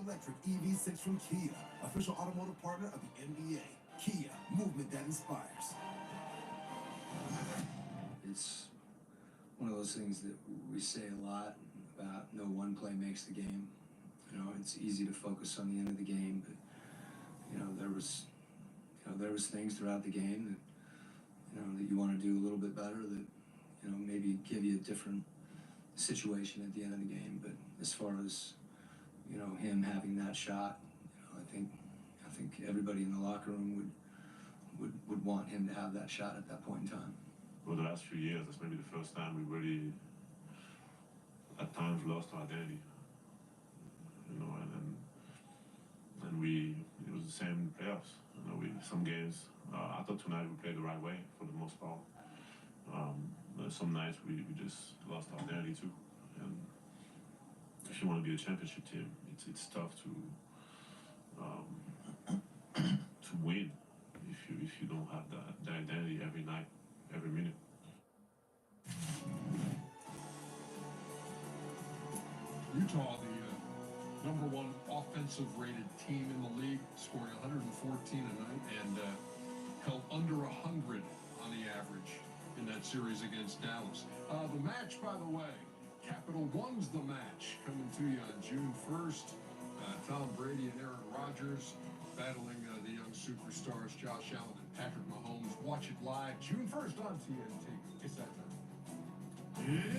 all-electric EV6 from Kia, official automotive partner of the NBA. Kia, movement that inspires. It's one of those things that we say a lot about. No one play makes the game. You know, it's easy to focus on the end of the game, but there was things throughout the game that that you want to do a little bit better, that maybe give you a different situation at the end of the game. But as far as him having that shot, I think everybody in the locker room would want him to have that shot at that point in time. Well, the last few years, that's maybe the first time we really, at times, lost our identity. And it was the same in the playoffs. Some games, I thought tonight we played the right way for the most part. Some nights we just lost our identity too. And if you want to be a championship team, it's tough to win if you don't have that identity every night, every minute. Utah, the #1 offensive rated team in the league, scoring 114 a night and held under 100 on the average in that series against Dallas. The match, by the way, Capital One's the match, coming to you on June 1st. Tom Brady and Aaron Rodgers battling the young superstars Josh Allen and Patrick Mahomes. Watch it live June 1st on TNT. It's that time.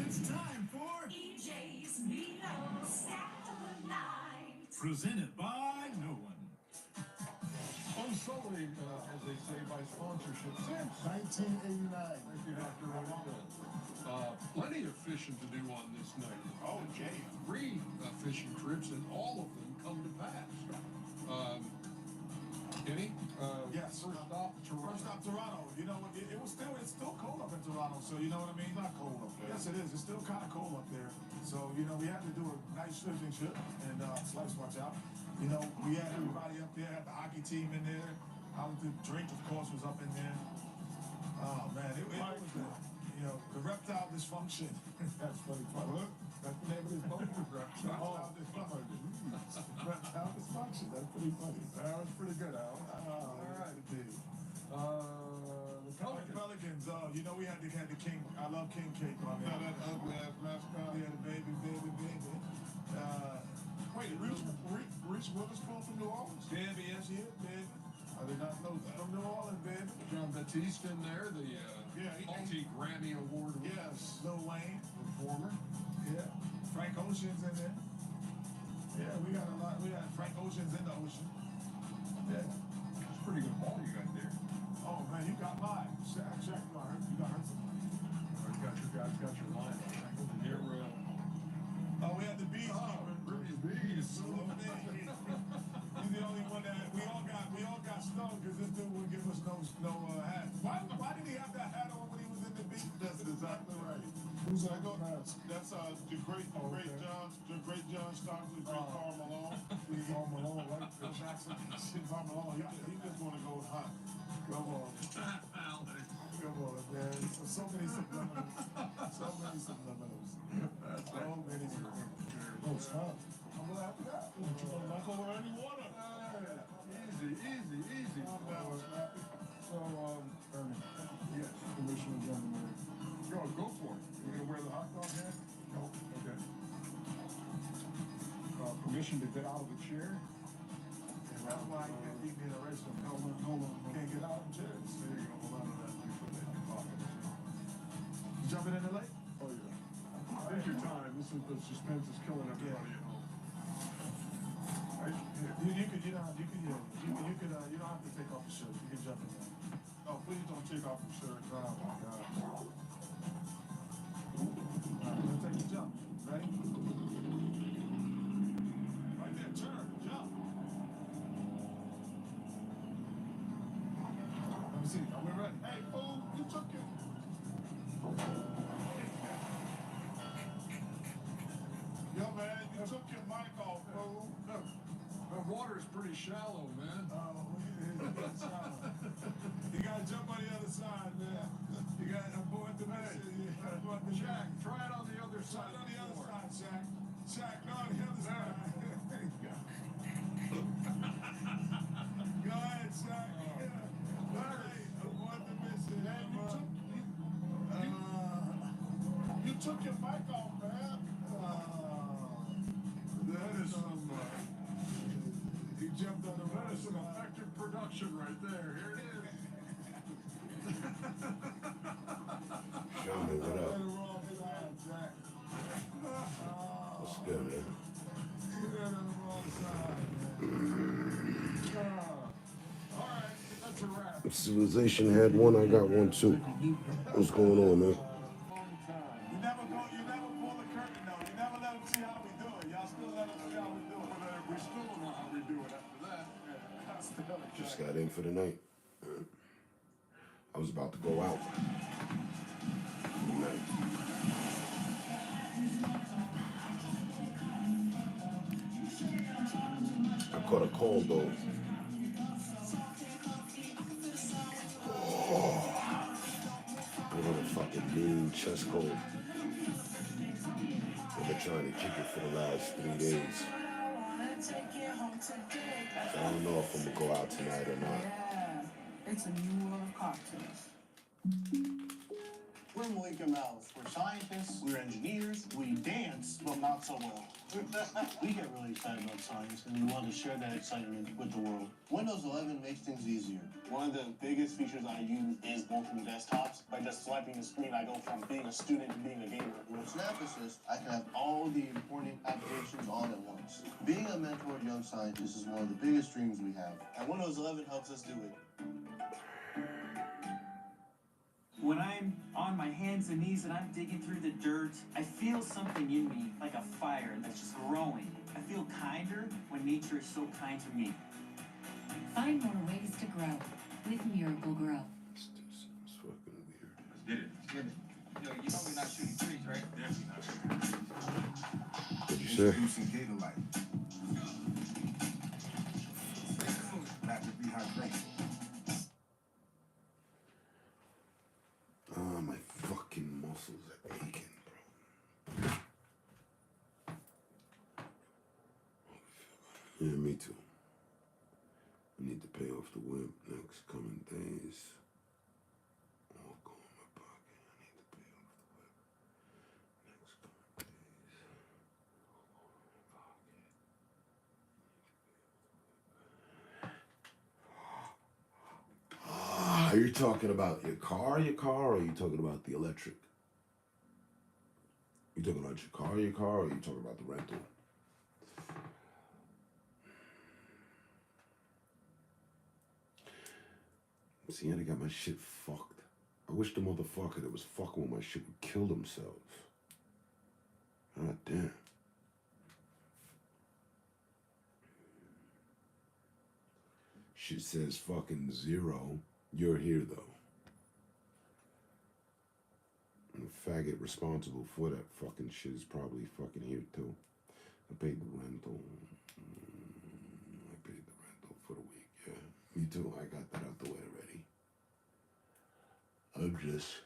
It's time for EJ's Meatloaf Stack of the Night. Presented by no one. Unsullied, as they say, by sponsorship since 1989. Thank you, Dr. Rodriguez. Plenty of fishing to do on this night. Oh, Jay. 3 fishing trips, and all of them come to pass. Kenny? Yes. First stop, Toronto. First stop, Toronto. You know, it's still cold up in Toronto, so you know what I mean? Not cold up there. Yes, it is. It's still kind of cold up there. So, we had to do a nice fishing trip, and Slice, watch out. We had everybody up there, had the hockey team in there. Drake, of course, was up in there. Oh, man, it was the reptile dysfunction. That's funny. That's the name of this boat. Reptile dysfunction. Reptile dysfunction. That's pretty funny. That was pretty good, Al. All right, indeed. The Pelicans. We had the king. I love king cake on there. That ugly ass mascot. Yeah, the baby. Wait, Reese Witherspoon from New Orleans? Baby, yes, he is, baby. I did not know that. From New Orleans, baby. John Batiste in there, the multi-Grammy Award winner. Yes. Lil Wayne. Performer. Yeah. Frank Ocean's in there. Yeah, we got a lot. We got Frank Ocean's in the ocean. Yeah. It's a pretty good ball you got there. Oh, man, you got mine. Shaq, you got hurt somebody. You got your line. Here we're Oh, we had the bees. Ruby's bees. He's the only one that we all got stung because this dude wouldn't give us no hat. Why did he have that hat on when he was in the bees? That's exactly right. Who's that? That's the great John Stockton, the great Karl Malone. Karl Malone, like Phil Jackson. Karl Malone, he just want to go hot. Come on, man. So many subliminals. Oh, stop. I'm glad for that. You want to knock over any water? Easy. So, yes, Commissioner Gentleman. Go for it. You gonna wear the hot dog hat? No. Okay. Permission to get out of the chair? That's why I can't keep me in a race. Hold on. Can't get out of the chairs. There you go. Hold on to that. You put that in your pocket. You jumping in the lake? Oh, yeah. Take your time. The suspense is killing everybody at home. You don't have to take off the shirt. You can jump in there. Oh, please don't take off your shirt. Oh, my God. All right, let's take the jump. Ready? Right there, turn, jump. Let me see. Are we ready? Hey, fool, you took it. Yo, man, you took your mic off, fool. The water's pretty shallow, man. You gotta jump on the other side, man. You gotta avoid the mission. Jack, try it on the other side. Try it on the other side, Shaq. Shaq, no, on the other side. There you go. is some effective production right there. Here it is. Shaman, what up? What's good, man? All right, that's a wrap. Civilization had one, I got one too. What's going on, man? You never pull the curtain though. You never let them see how we do it. Y'all still let them see how we do it. We still don't know how we do it after that. Just got in for the night. I was about to go out. Night. I caught a cold though. Oh, I got a fucking mean chest cold. I've been trying to kick it for the last 3 days. So I don't know if I'm gonna go out tonight or not. It's a new world of cocktails. We're Malika Mouth. We're scientists, we're engineers, we dance, but not so well. We get really excited about science, and we want to share that excitement with the world. Windows 11 makes things easier. One of the biggest features I use is bulking desktops. By just swiping the screen, I go from being a student to being a gamer. With Snap Assist, I can have all the important applications all at once. Being a mentor to young scientists is one of the biggest dreams we have, and Windows 11 helps us do it. When I'm on my hands and knees and I'm digging through the dirt, I feel something in me, like a fire that's just growing. I feel kinder when nature is so kind to me. Find more ways to grow with Miracle Grow. It's fucking weird. Let's get it. Yo, you know we're not shooting trees, right? Yes, we're not shooting trees. What'd you say? Introducing Gator Light. Rapid rehydration. Ah, my fucking muscles are aching, bro. Yeah, me too. I need to pay off the whip next coming days. All go in my pocket. I need to pay off the whip next coming days. All go in my pocket. Are you talking about your car, or are you talking about the electric? You talking about your car, or are you talking about the rental? See, I got my shit fucked. I wish the motherfucker that was fucking with my shit would kill themselves. God damn. Shit says fucking 0. You're here though. And the faggot responsible for that fucking shit is probably fucking here too. I paid the rental. I paid the rental for the week, yeah. Me too, I got that out the way already. I'm just,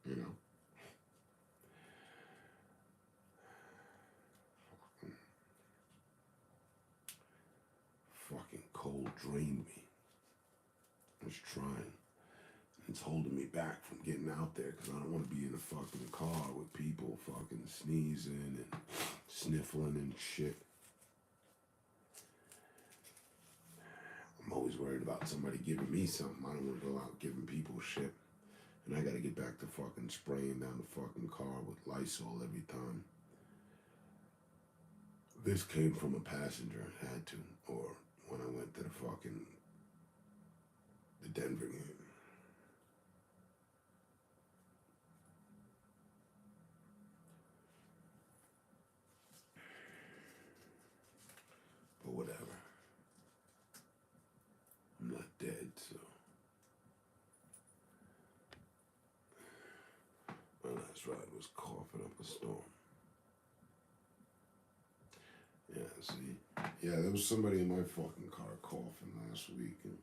you know. Fucking cold drained me. I was trying. It's holding me back from getting out there because I don't want to be in a fucking car with people fucking sneezing and sniffling and shit. I'm always worried about somebody giving me something. I don't want to go out giving people shit. And I got to get back to fucking spraying down the fucking car with Lysol every time. This came from a passenger, had to, or when I went to the Denver game. But whatever. I'm not dead, so. My last ride was coughing up a storm. Yeah, see? Yeah, there was somebody in my fucking car coughing last week. And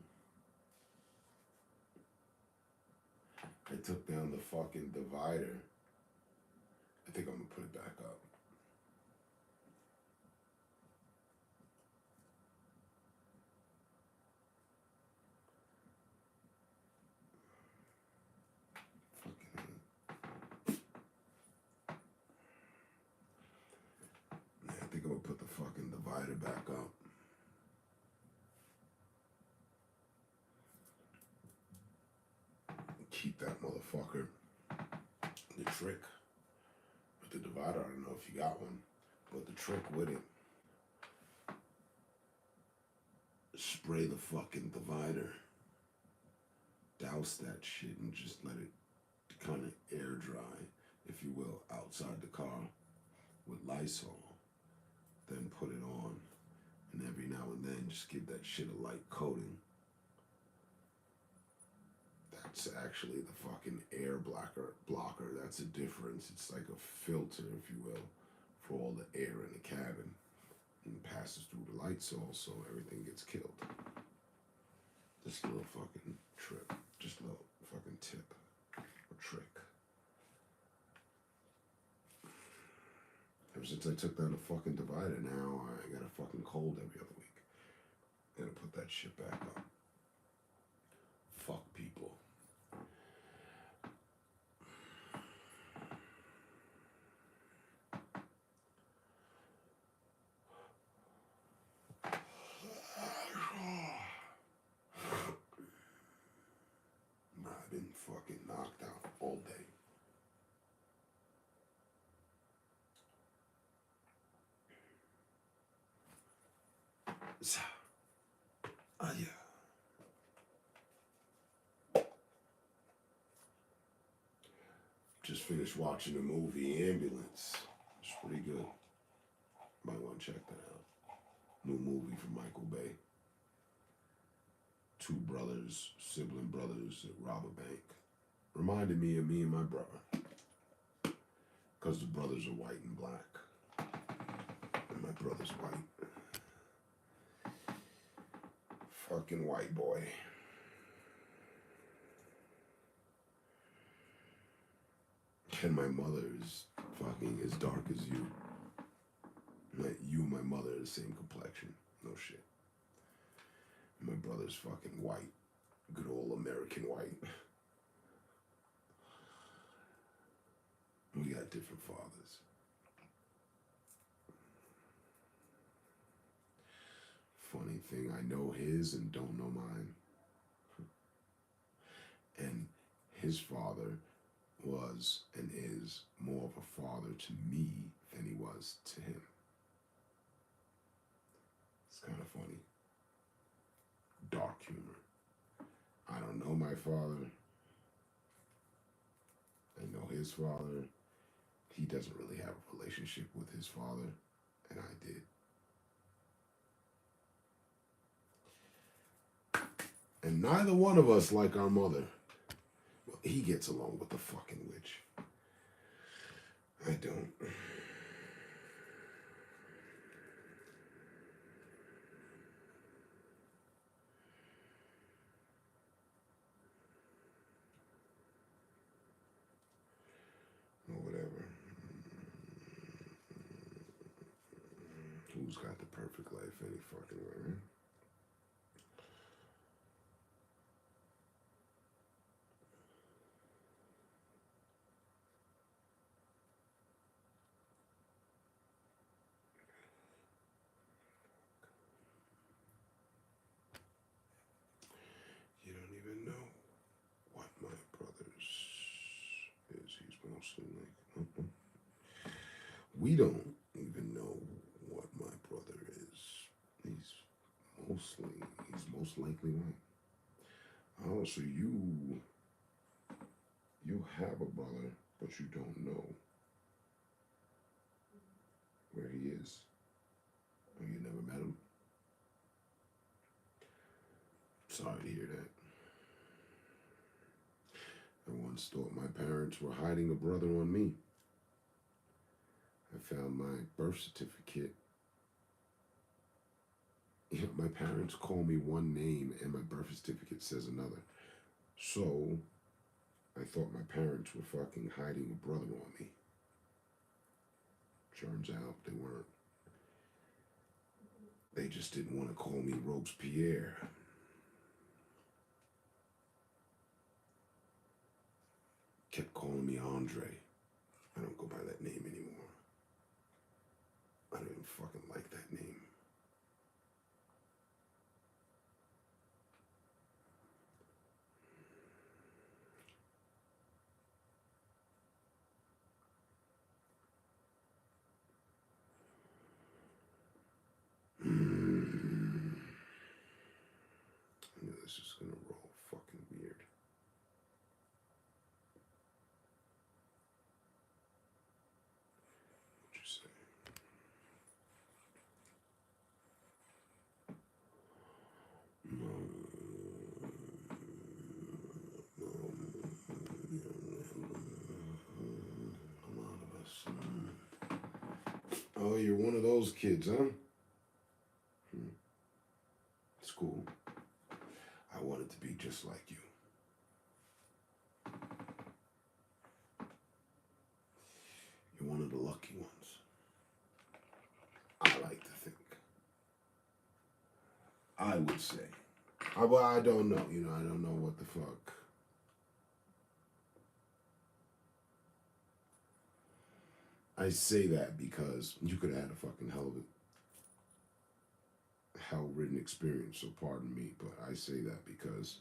I took down the fucking divider. I think I'm gonna put it back up. keep that motherfucker. The trick with the divider, I don't know if you got one, but the trick with it, spray the fucking divider, douse that shit, and just let it kind of air dry, if you will, outside the car with Lysol. Then put it on, and every now and then just give that shit a light coating. That's actually the fucking air blocker. That's a difference. It's like a filter, if you will, for all the air in the cabin, and passes through the Lysol, so everything gets killed. Just a little fucking trip, just a little fucking tip or trick. Ever since I took down the fucking divider, now I got a fucking cold every other week. Gotta put that shit back up. Fuck people. I've been fucking knocked out all day. Yeah. Just finished watching the movie Ambulance. It's pretty good. Might want to check that out. New movie from Michael Bay. Two brothers, sibling brothers that rob a bank. Reminded me of me and my brother. Because the brothers are white and black. And my brother's white. Fucking white boy. And my mother is fucking as dark as you. Like you and my mother are the same complexion. No shit. And my brother's fucking white. Good old American white. We got different fathers. Funny thing, I know his and don't know mine. And his father was and is more of a father to me than he was to him. It's kind of funny. Dark humor. I don't know my father. I know his father. He doesn't really have a relationship with his father, and I did. And neither one of us like our mother. Well, he gets along with the fucking witch. I don't. Or whatever. Who's got the perfect life any fucking way, right? You don't even know what my brother's is. He's mostly like, we don't even know what my brother is. He's most likely white. Oh, so you have a brother, but you don't know where he is. Oh, you never met him? Sorry to hear that. I once thought my parents were hiding a brother on me. I found my birth certificate. You know, my parents call me one name and my birth certificate says another. So, I thought my parents were fucking hiding a brother on me. Turns out they weren't. They just didn't want to call me Robespierre. Kept calling me Andre. I don't go by that name anymore. I don't even fucking like that name. this is gonna roll fucking weird. What'd you say? Oh, you're one of those kids, huh? It's cool. I wanted to be just like you. You're one of the lucky ones. I like to think. I would say. Well, I don't know. You know, I don't know what the fuck. I say that because you could have had a fucking hell-ridden experience, so pardon me, but I say that because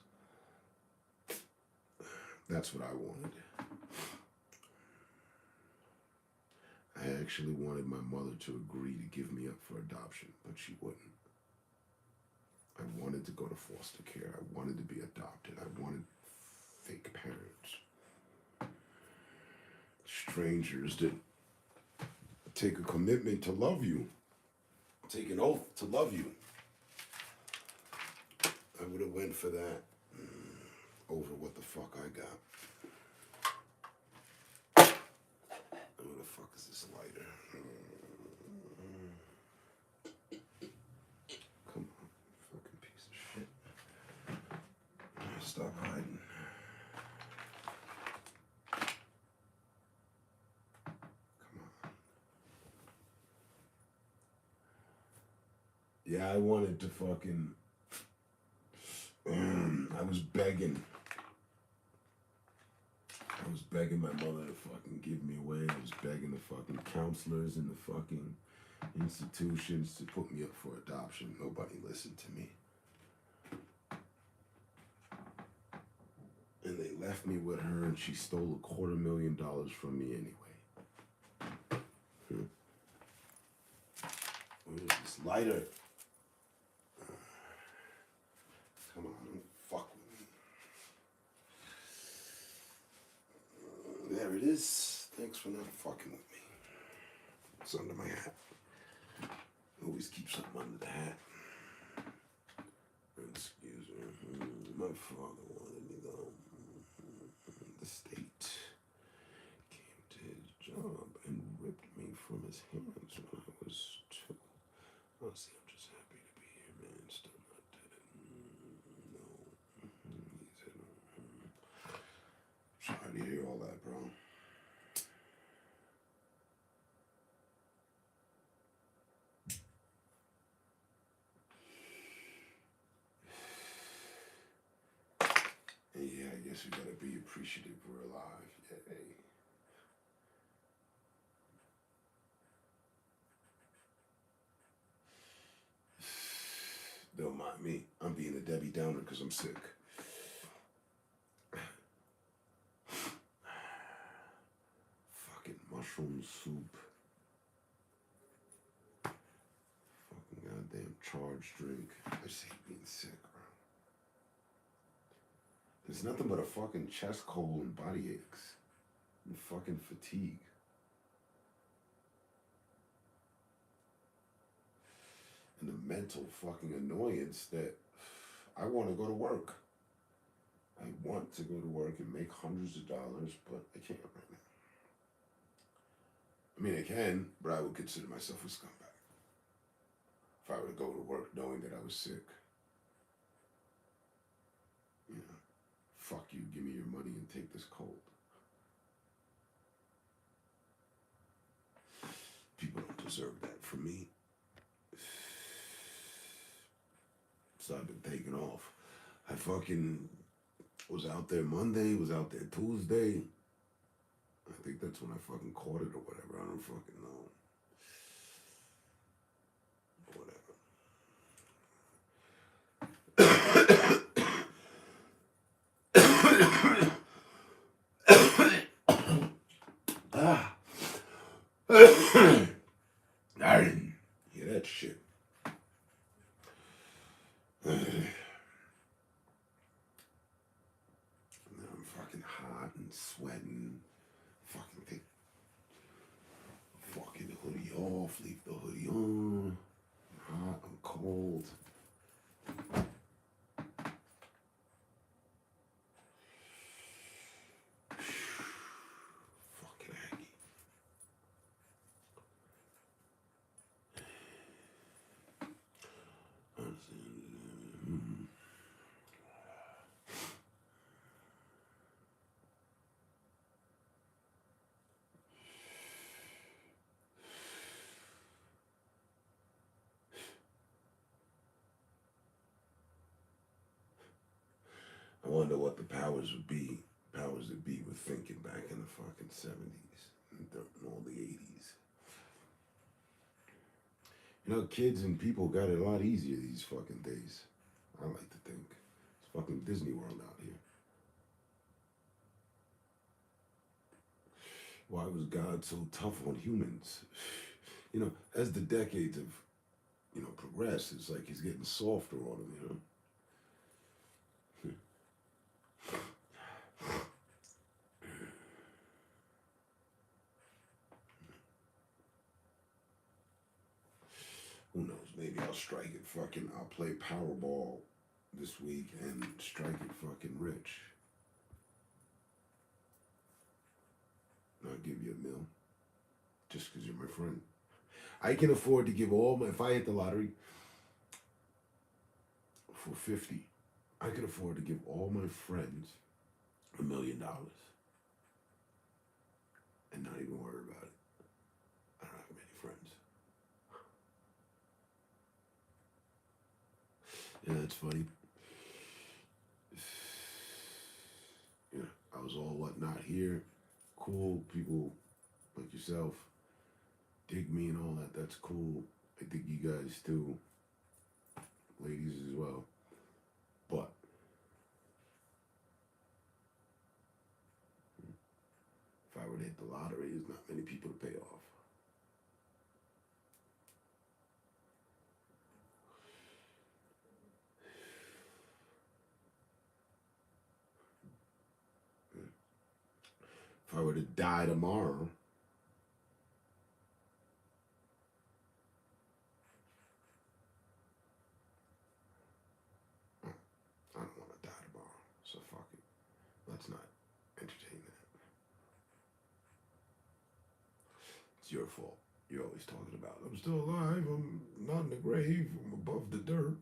that's what I wanted. I actually wanted my mother to agree to give me up for adoption, but she wouldn't. I wanted to go to foster care. I wanted to be adopted. I wanted fake parents. Strangers that take a commitment to love you. Take an oath to love you. I would have went for that over what the fuck I got. Where the fuck is this lighter? Come on, fucking piece of shit. Stop hiding. Come on. Yeah, I wanted to fucking... I was begging. I was begging my mother to fucking give me away. I was begging the fucking counselors and the fucking institutions to put me up for adoption. Nobody listened to me. And they left me with her, and she stole $250,000 from me anyway. Where's this lighter? Come on, don't fuck with me. There it is. Thanks for not fucking with me. It's under my hat. Always keep something under the hat. Excuse me. My father wanted me to the state came to his job and ripped me from his hands when I was 2. Honestly, I'm just happy to be here, man. Still not dead. No. He said, sorry to hear all that, bro. Yeah, I guess we gotta be appreciative we're alive. Yay. Don't mind me. I'm being a Debbie Downer because I'm sick. Fucking mushroom soup. Fucking goddamn charged drink. I just hate being sick, bro. There's nothing but a fucking chest cold and body aches. And fucking fatigue. And the mental fucking annoyance that I want to go to work. I want to go to work and make hundreds of dollars, but I can't right now. I mean, I can, but I would consider myself a scumbag. If I were to go to work knowing that I was sick. You know, fuck you, give me your money and take this cold. People don't deserve that from me. So I've been taking off. I fucking was out there Monday, was out there Tuesday. I think that's when I fucking caught it or whatever. I don't fucking know. I didn't hear that shit. off, leave the hoodie on. I'm hot, I'm cold. Fucking Aggie. I wonder what the powers that be were thinking back in the fucking 70s and all the 80s. You know, kids and people got it a lot easier these fucking days. I like to think. It's fucking Disney World out here. Why was God so tough on humans? You know, as the decades have, progressed, it's like he's getting softer on them, you know? Who knows? Maybe I'll strike it fucking. I'll play Powerball this week and strike it fucking rich. And I'll give you a $1 just because you're my friend. I can afford to give if I hit the lottery for 50, I can afford to give all my friends $1 million and not even worry about it. I don't have many friends. Yeah, that's funny. Yeah, I was all whatnot here. Cool people like yourself dig me and all that. That's cool. I dig you guys too. Ladies as well. But if I were to hit the lottery, there's not many people to pay off. If I were to die tomorrow, I don't want to die tomorrow, so fuck it. Let's not entertain that. It's your fault. You're always talking about, I'm still alive, I'm not in the grave, I'm above the dirt.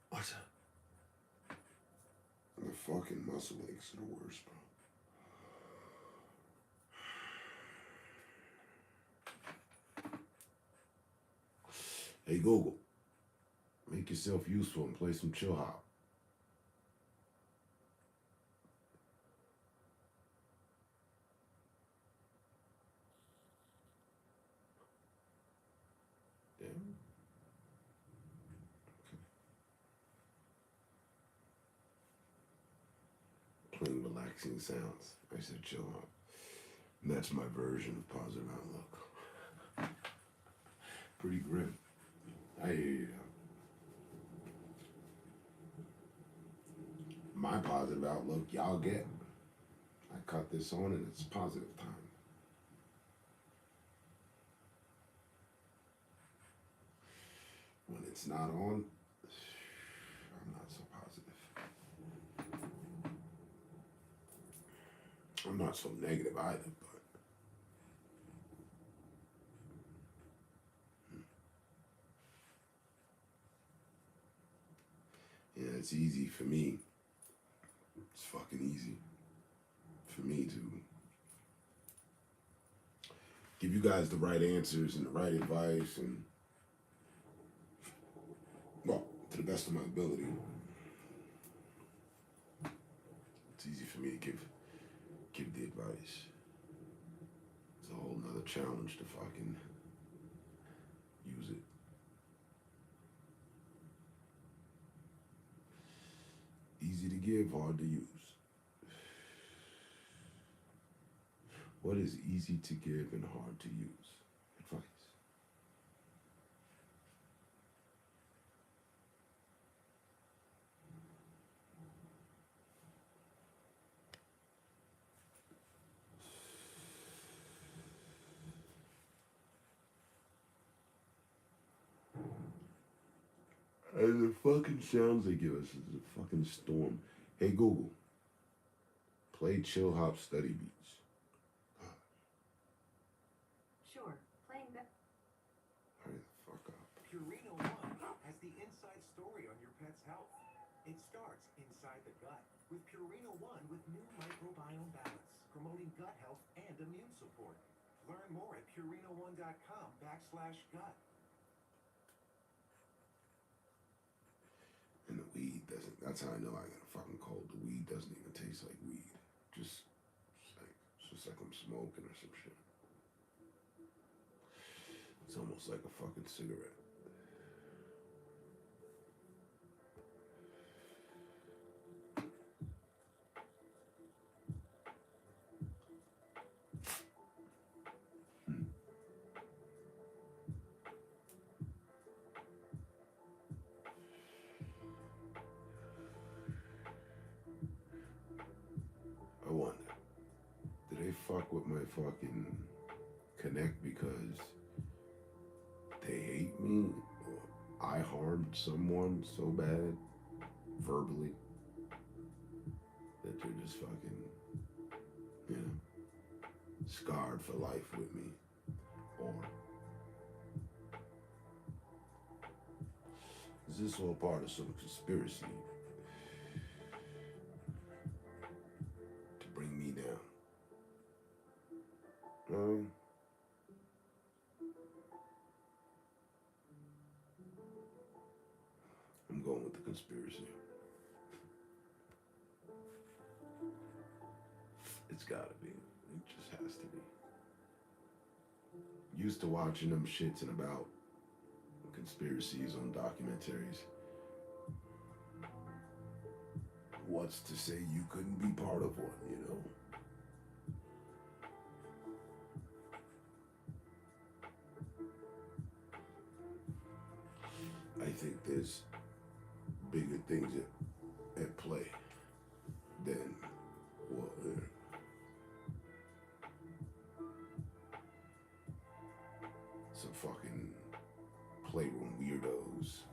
What's up? The fucking muscle aches are the worst, bro. Hey Google, make yourself useful and play some chill hop. Damn. Playing relaxing sounds. I said chill hop. And that's my version of positive outlook. Pretty grim. I hear you. My positive outlook, y'all get. I cut this on and it's positive time. When it's not on, I'm not so positive. I'm not so negative either, but yeah, it's easy for me. It's fucking easy for me to give you guys the right answers and the right advice and, well, to the best of my ability. It's easy for me to give the advice. It's a whole nother challenge to fucking use it. give, hard to use. What is easy to give and hard to use? Advice. And the fucking sounds they give us is a fucking storm. Hey Google, play Chill Hop Study Beats. Sure, playing that. Hurry the fuck up. Purina One has the inside story on your pet's health. It starts inside the gut with Purina One with new microbiome balance, promoting gut health and immune support. Learn more at purina1.com/gut. And the weed doesn't, that's how I know I got a fucking cold. The weed doesn't even taste like weed. Just like I'm smoking or some shit. It's almost like a fucking cigarette. I wonder, did they fuck with my fucking connect because they hate me or I harmed someone so bad verbally that they're just fucking, you know, scarred for life with me? Or is this all part of some conspiracy to bring me down? I'm going with the conspiracy. It's gotta be. It just has to be. Used to watching them shits and about conspiracies on documentaries. What's to say you couldn't be part of one, you know? I think there's bigger things at play than, well, some fucking playroom weirdos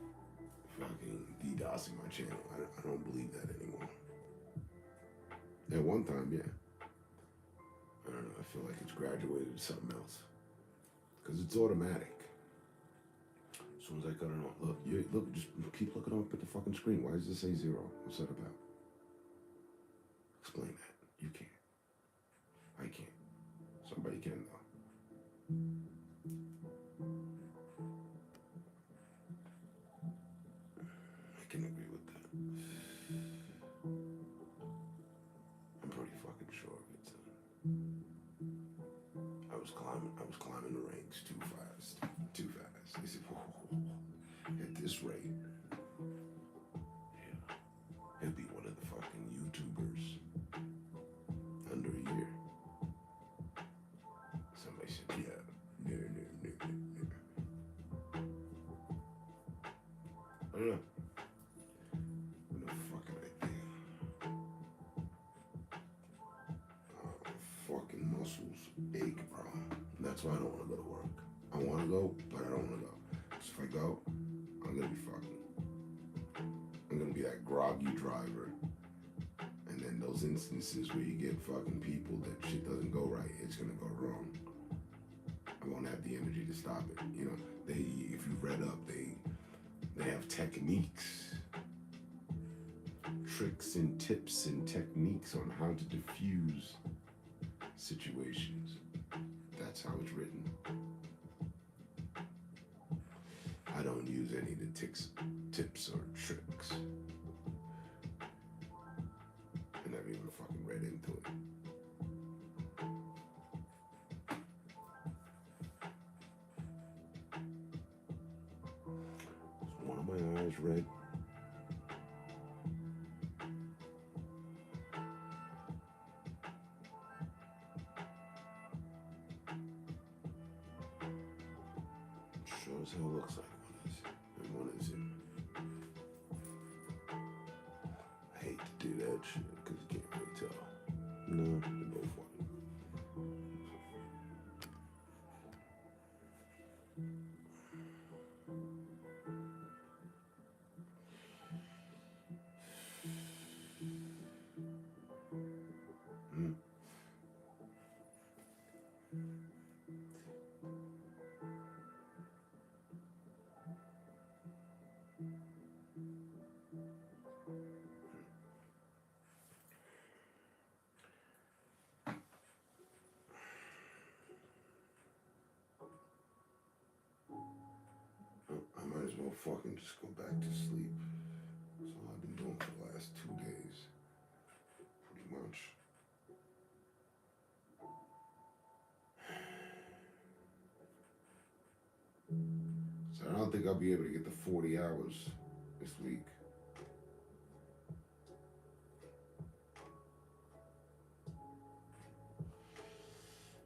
fucking DDoSing my channel. I don't believe that anymore. At one time, yeah. I don't know, I feel like it's graduated to something else. Because it's automatic. As soon as I cut it on, look, just keep looking up at the fucking screen. Why does it say 0? What's that about? Explain that. You can't. I can't. Somebody can, though. I can agree with that. I'm pretty fucking sure of it. I was climbing the ranks too fast. They said, whoa, at this rate, yeah, he'll be one of the fucking YouTubers under a year. Somebody said, yeah, no. I don't know. What the fucking idea. Fucking muscles ache, bro. That's why I don't want to go to work. I want to go, but I don't want to go. Because if I go, I'm going to be fucking. I'm going to be that groggy driver. And then those instances where you get fucking people that shit doesn't go right, it's going to go wrong. I won't have the energy to stop it. You know, if you read up, they have techniques, tricks and tips and techniques on how to diffuse situations. That's how it's written. I don't use any of the tips or tricks. I never even fucking read into it. Is one of my eyes red? sure looks like one is. And one isn't. I hate to do that shit because you can't really tell. No, they're both white. I might as well fucking just go back to sleep. That's all I've been doing for the last 2 days. Pretty much. So I don't think I'll be able to get the 40 hours this week.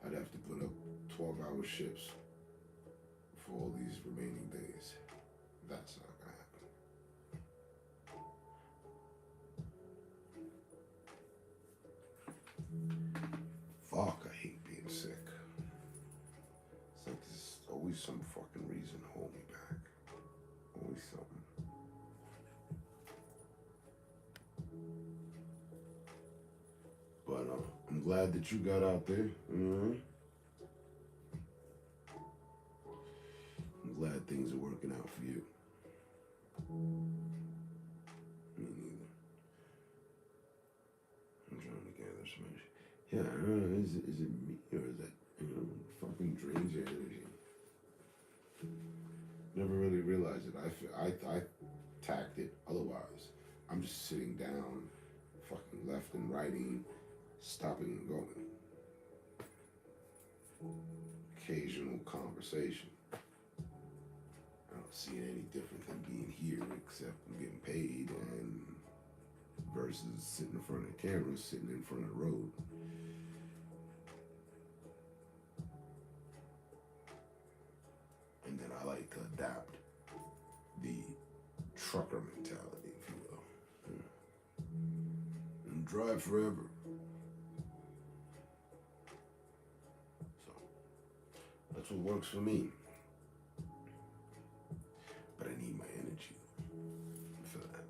I'd have to put up 12-hour shifts for all these remaining days. That's not gonna happen. Fuck, I hate being sick. It's like there's always some fucking reason to hold me back. Always something. But I'm glad that you got out there. I'm glad things are working out for you. Me neither. I'm trying to gather some energy. Yeah, I don't know, is it me or is that, fucking drains your energy? Never really realized it. I tacked it otherwise. I'm just sitting down, fucking left and righting, stopping and going. Occasional conversation. I don't see it any different than being here, except I'm getting paid and versus sitting in front of the camera, sitting in front of the road. And then I like to adapt the trucker mentality, if you will. And drive forever. So that's what works for me. But I need my energy for that.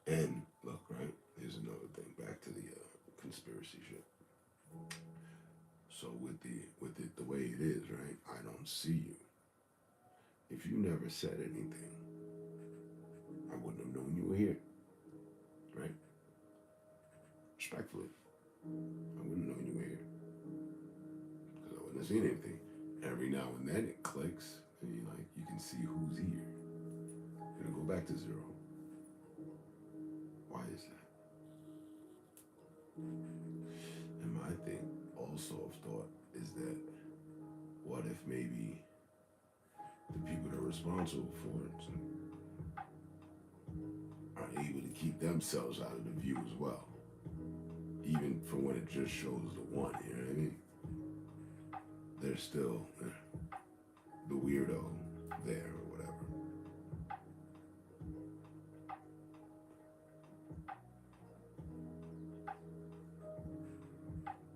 And look, right, here's another thing. Back to the conspiracy shit. So with it the way it is, right? I don't see you. If you never said anything, I wouldn't have known you were here, right? Respectfully, I wouldn't have known you were here because I wouldn't have seen anything. Every now and then it clicks, and you can see who's here. It'll go back to zero. Why is that? And my thing also of thought is that what if maybe the people that are responsible for it are able to keep themselves out of the view as well, even for when it just shows the one, you know what I mean? They're still the weirdo there or whatever.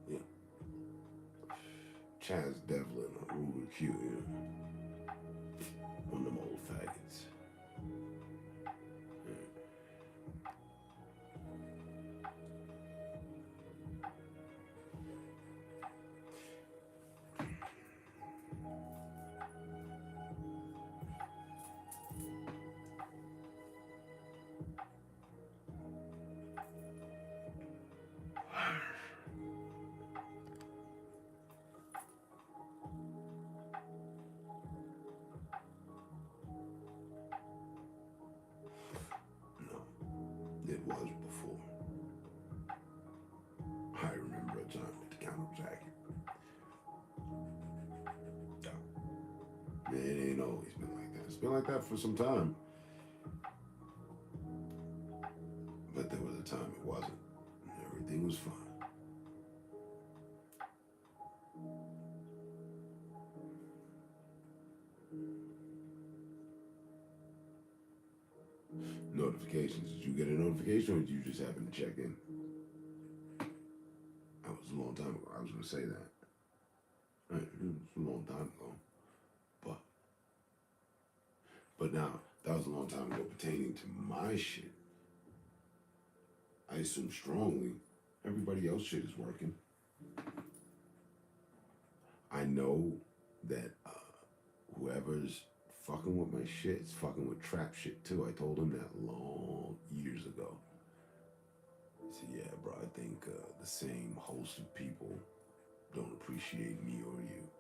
Yeah. Chaz Devlin or Ruger Q, one of them old faggots. it was before. I remember a time at the counter was accurate. Man, it ain't always been like that. It's been like that for some time. But there was a time it wasn't. Everything was fine. Notifications. Did you get a notification or did you just happen to check in? That was a long time ago. I was going to say that. Right, it was a long time ago. But now, that was a long time ago pertaining to my shit. I assume strongly everybody else shit is working. I know that whoever's fucking with my shit is fucking with trap shit too. I told him that long years ago. He said, yeah, bro, I think the same host of people don't appreciate me or you.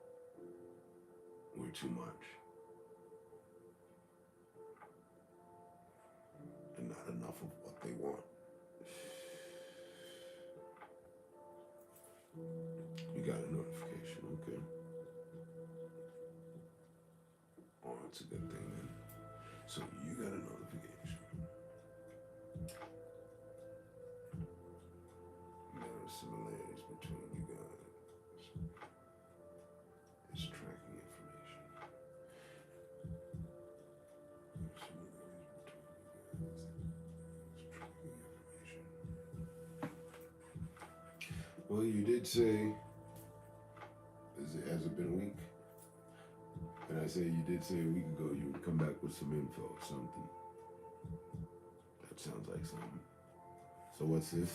We're too much. And not enough of what they want. You got a notification, okay. Oh, that's a good thing then. So you got a notification. There are similarities between you guys. It's tracking information. Well, you did say, has it been a week? And I say you did say a week ago you would come back with some info, something. That sounds like something. So what's this?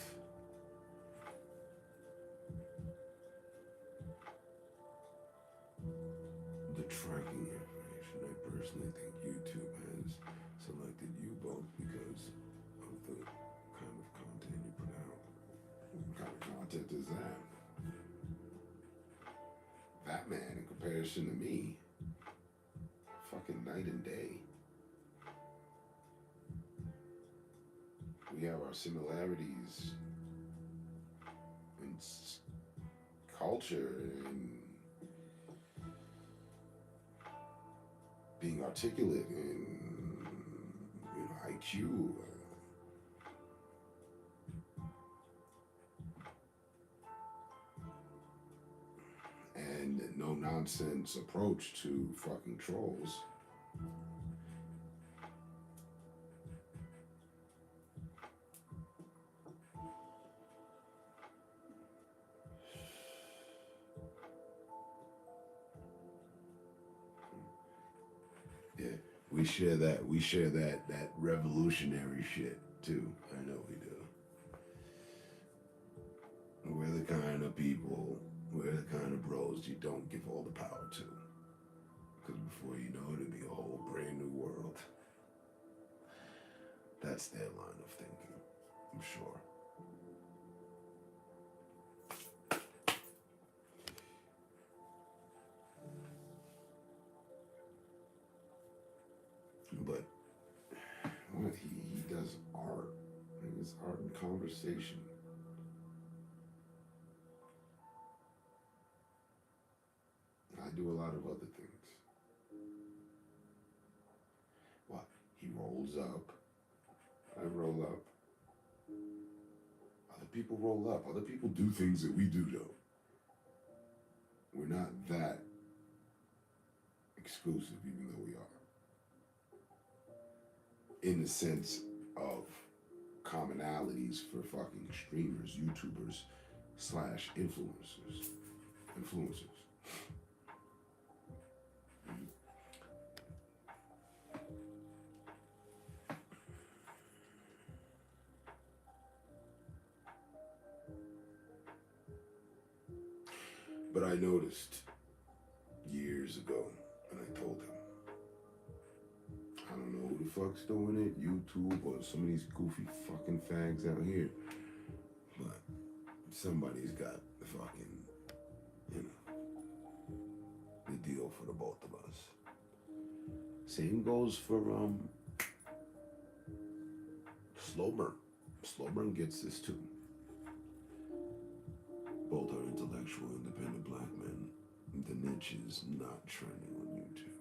The tracking information. I personally think YouTube has selected you both because of the kind of content you put out. What kind of content is that? That man, in comparison to me, fucking night and day. We have our similarities in culture and being articulate and IQ. And no nonsense approach to fucking trolls. Yeah, we share that revolutionary shit too. I know we do. We're the kind of people, we're the kind of bros you don't give all the power to. Because before you know it, it'll be a whole brand new world. That's their line of thinking, I'm sure. But what he does art. I think it's art and conversation. I do a lot of other things. What? He rolls up. I roll up. Other people roll up. Other people do things that we do though. We're not that exclusive, even though we are. In the sense of commonalities for fucking streamers, YouTubers, / influencers. But I noticed years ago, and I told him, I don't know who the fuck's doing it, YouTube or some of these goofy fucking fags out here, but somebody's got the fucking, the deal for the both of us. Same goes for slow burn. Slowburn gets this too. Both are intellectual, independent black men. The niche is not trending on YouTube.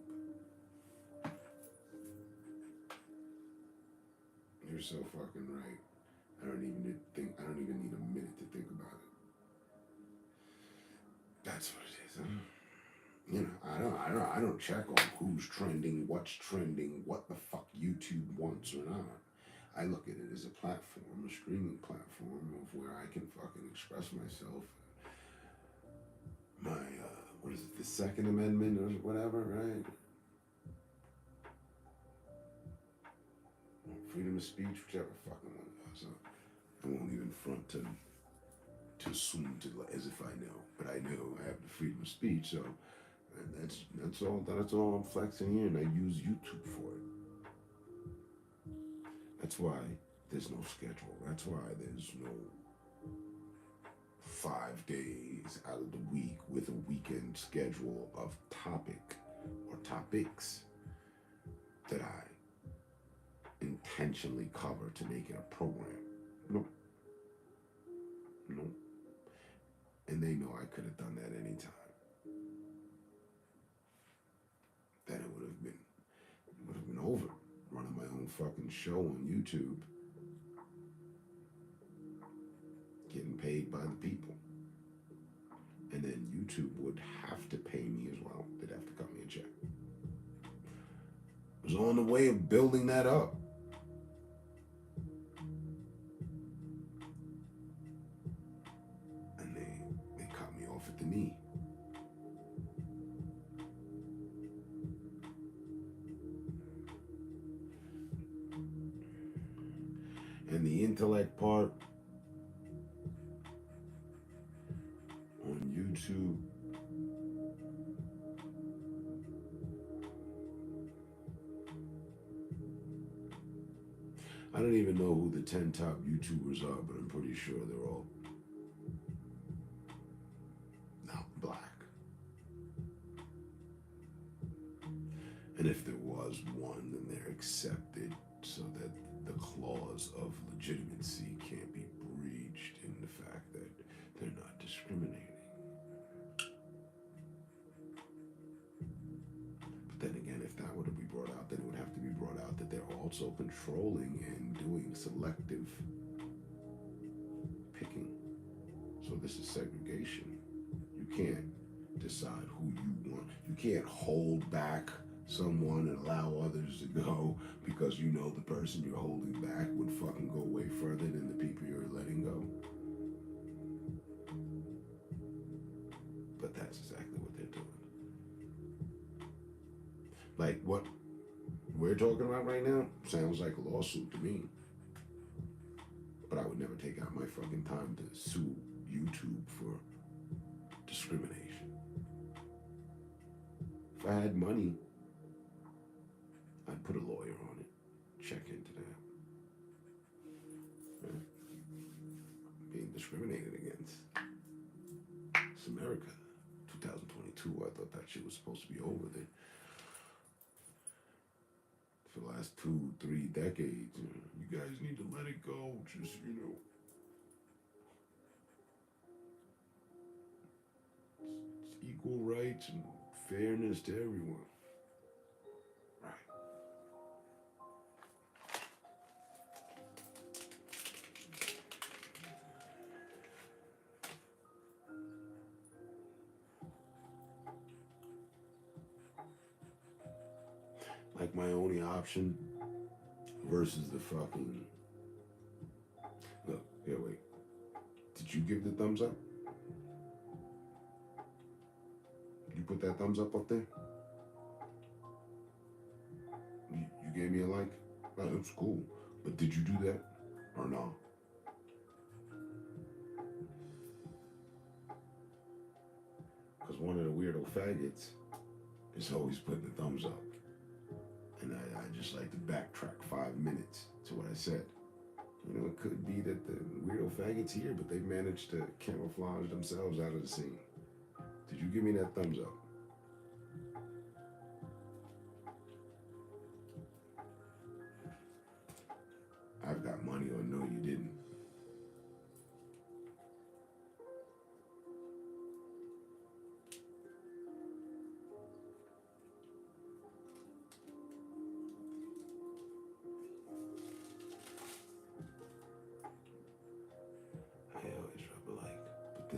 You're so fucking right. I don't even need a minute to think about it. That's what it is. Huh? You know, I don't check on who's trending, what's trending, what the fuck YouTube wants or not. I look at it as a platform, a streaming platform of where I can fucking express myself. My what is it, the Second Amendment or whatever, right? Freedom of speech, whichever fucking one it was. I won't even front to assume as if I know, but I know I have the freedom of speech, so that's all I'm flexing here, and I use YouTube for it. That's why there's no schedule. That's why there's no 5 days out of the week with a weekend schedule of topic or topics that I intentionally cover to make it a program. Nope. And they know I could have done that anytime. Then it would have been over. Running my own fucking show on YouTube. Getting paid by the people. And then YouTube would have to pay me as well. They'd have to cut me a check. I was on the way of building that up. And they cut me off at the knee. And the intellect part on YouTube, I don't even know who the 10 top YouTubers are, but I'm pretty sure they're all not black. And if there was one, then they're accepted so that the clause of legitimacy can't be breached in the fact that they're not discriminating. But then again, if that were to be brought out, then it would have to be brought out that they're also controlling and doing selective picking. So this is segregation. You can't decide who you want. You can't hold back someone and allow others to go because you know the person you're holding back would fucking go way further than the people you're letting go. But that's exactly what they're doing. Like what we're talking about right now sounds like a lawsuit to me. But I would never take out my fucking time to sue YouTube for discrimination. If I had money, I'd put a lawyer on it, check into that. Yeah. Being discriminated against. It's America, 2022. I thought that shit was supposed to be over there. For the last 2-3 decades, you guys need to let it go. Just, it's equal rights and fairness to everyone. Like my only option versus the fucking. Look, here, wait. Did you give the thumbs up? You put that thumbs up there? You gave me a like? Oh, that's cool. But did you do that? Or no? Because one of the weirdo faggots is always putting the thumbs up. And I just like to backtrack 5 minutes to what I said. It could be that the weirdo faggot's here, but they've managed to camouflage themselves out of the scene. Did you give me that thumbs up? I've got money on no you didn't.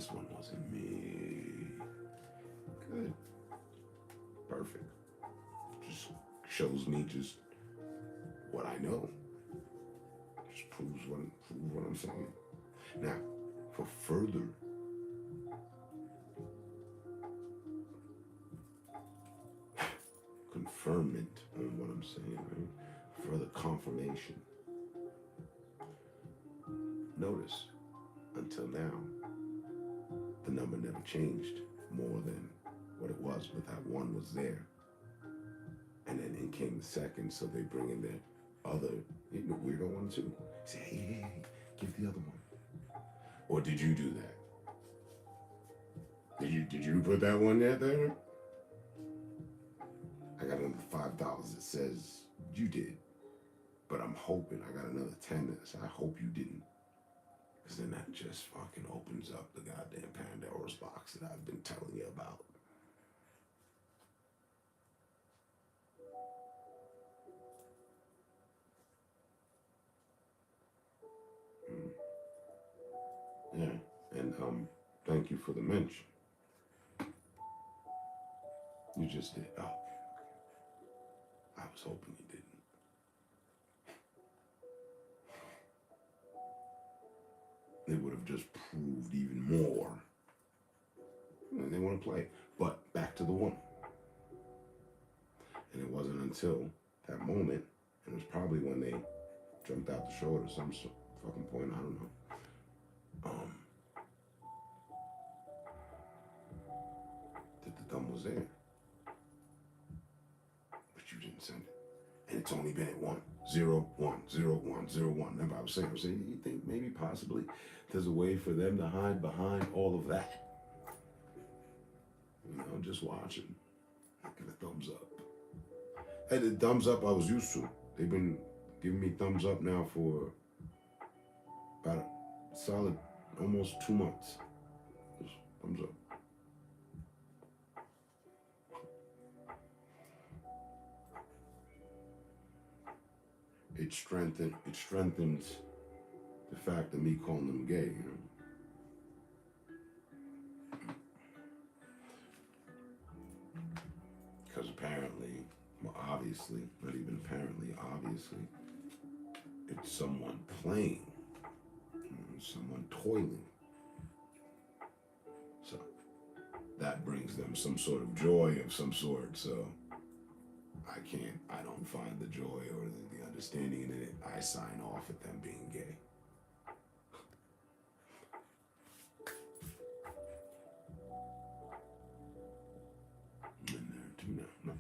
This one wasn't me. Good. Perfect. Just shows me just what I know. Just proves what I'm saying. Now, for further confirmation on what I'm saying, right? Further confirmation. Notice, until now, the number never changed more than what it was, but that one was there. And then in came the second, so they bring in their other weirdo one too. Say, hey, give the other one. Or did you do that? Did you put that one there? I got another $5 that says you did. But I'm hoping I got another 10 that says I hope you didn't. Because then that just fucking opens up the goddamn Pandora's box that I've been telling you about. Yeah, and thank you for the mention. You just did. Oh, I was hoping you didn't. It would have just proved even more. They want to play. But back to the one. And it wasn't until that moment, and it was probably when they jumped out the short or some fucking point, I don't know. That the thumb was there. But you didn't send it. And it's only been at 1, 0, 1, 0, 1, 0, 1. Remember, I was saying, you think maybe possibly there's a way for them to hide behind all of that? You know, just watching. Give a thumbs up. And the thumbs up I was used to. They've been giving me thumbs up now for about a solid almost 2 months. Just thumbs up. It strengthens the fact of me calling them gay, you know. Because apparently, well, obviously, not even apparently, obviously, it's someone playing, someone toiling. So that brings them some sort of joy of some sort. So I don't find the joy or the understanding in it. I sign off at them being gay. I'm in there too now. No.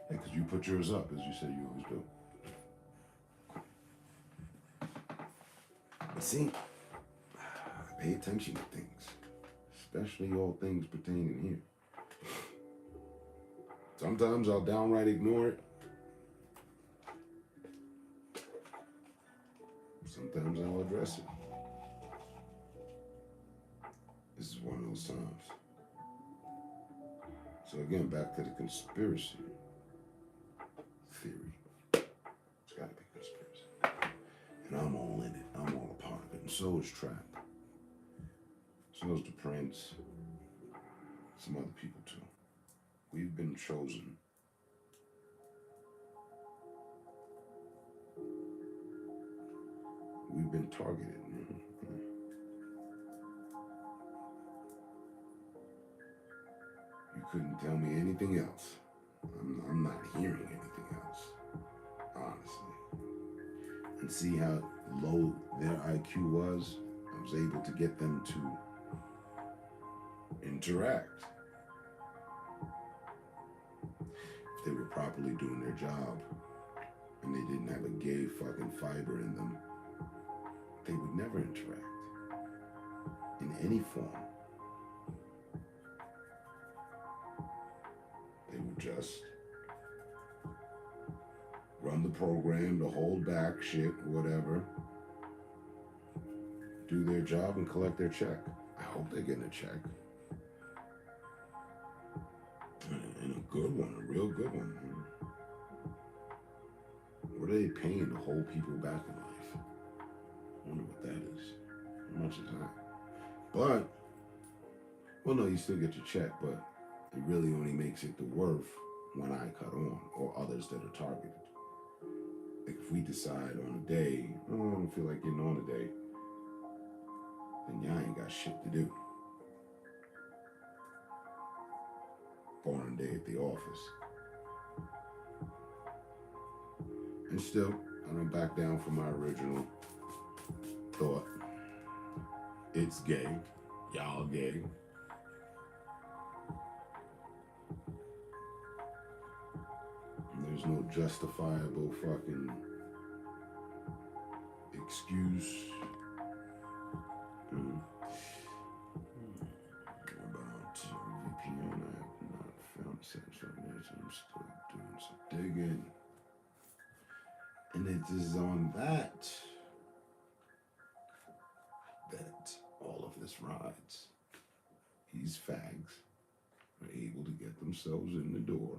Hey, because you put yours up, as you say you always do. But see, I pay attention to things, especially all things pertaining here. Sometimes I'll downright ignore it. Sometimes I'll address it. This is one of those times. So again, back to the conspiracy theory. It's gotta be conspiracy. And I'm all in it. I'm all a part of it. And so is Trap. So is the Prince. Some other people too. We've been chosen. We've been targeted. You couldn't tell me anything else. I'm not hearing anything else, honestly. And see how low their IQ was? I was able to get them to interact. If they were properly doing their job and they didn't have a gay fucking fiber in them, they would never interact in any form. They would just run the program to hold back shit, whatever, do their job and collect their check. I hope they're getting a check. And a good one, a real good one. What are they paying to hold people back in life? I wonder what that is. How much is that? But, well, no, you still get your check, but it really only makes it the worth when I cut on or others that are targeted. Like if we decide on a day, oh, I don't feel like getting on today, then y'all ain't got shit to do. Boring day at the office. And still, I don't back down from my original thought. It's gay. Y'all gay. And there's no justifiable fucking excuse. About VPN, I have not found satisfactory. I'm still doing some digging. And it is on that all of this rides. These fags are able to get themselves in the door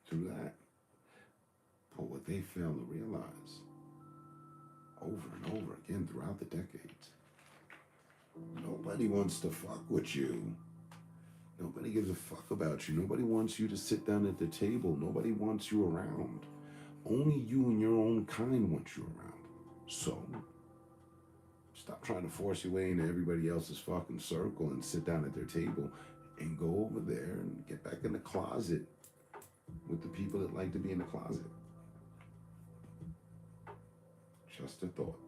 through that. But what they fail to realize over and over again throughout the decades, nobody wants to fuck with you. Nobody gives a fuck about you. Nobody wants you to sit down at the table. Nobody wants you around. Only you and your own kind want you around. So, stop trying to force your way into everybody else's fucking circle and sit down at their table and go over there and get back in the closet with the people that like to be in the closet. Just a thought.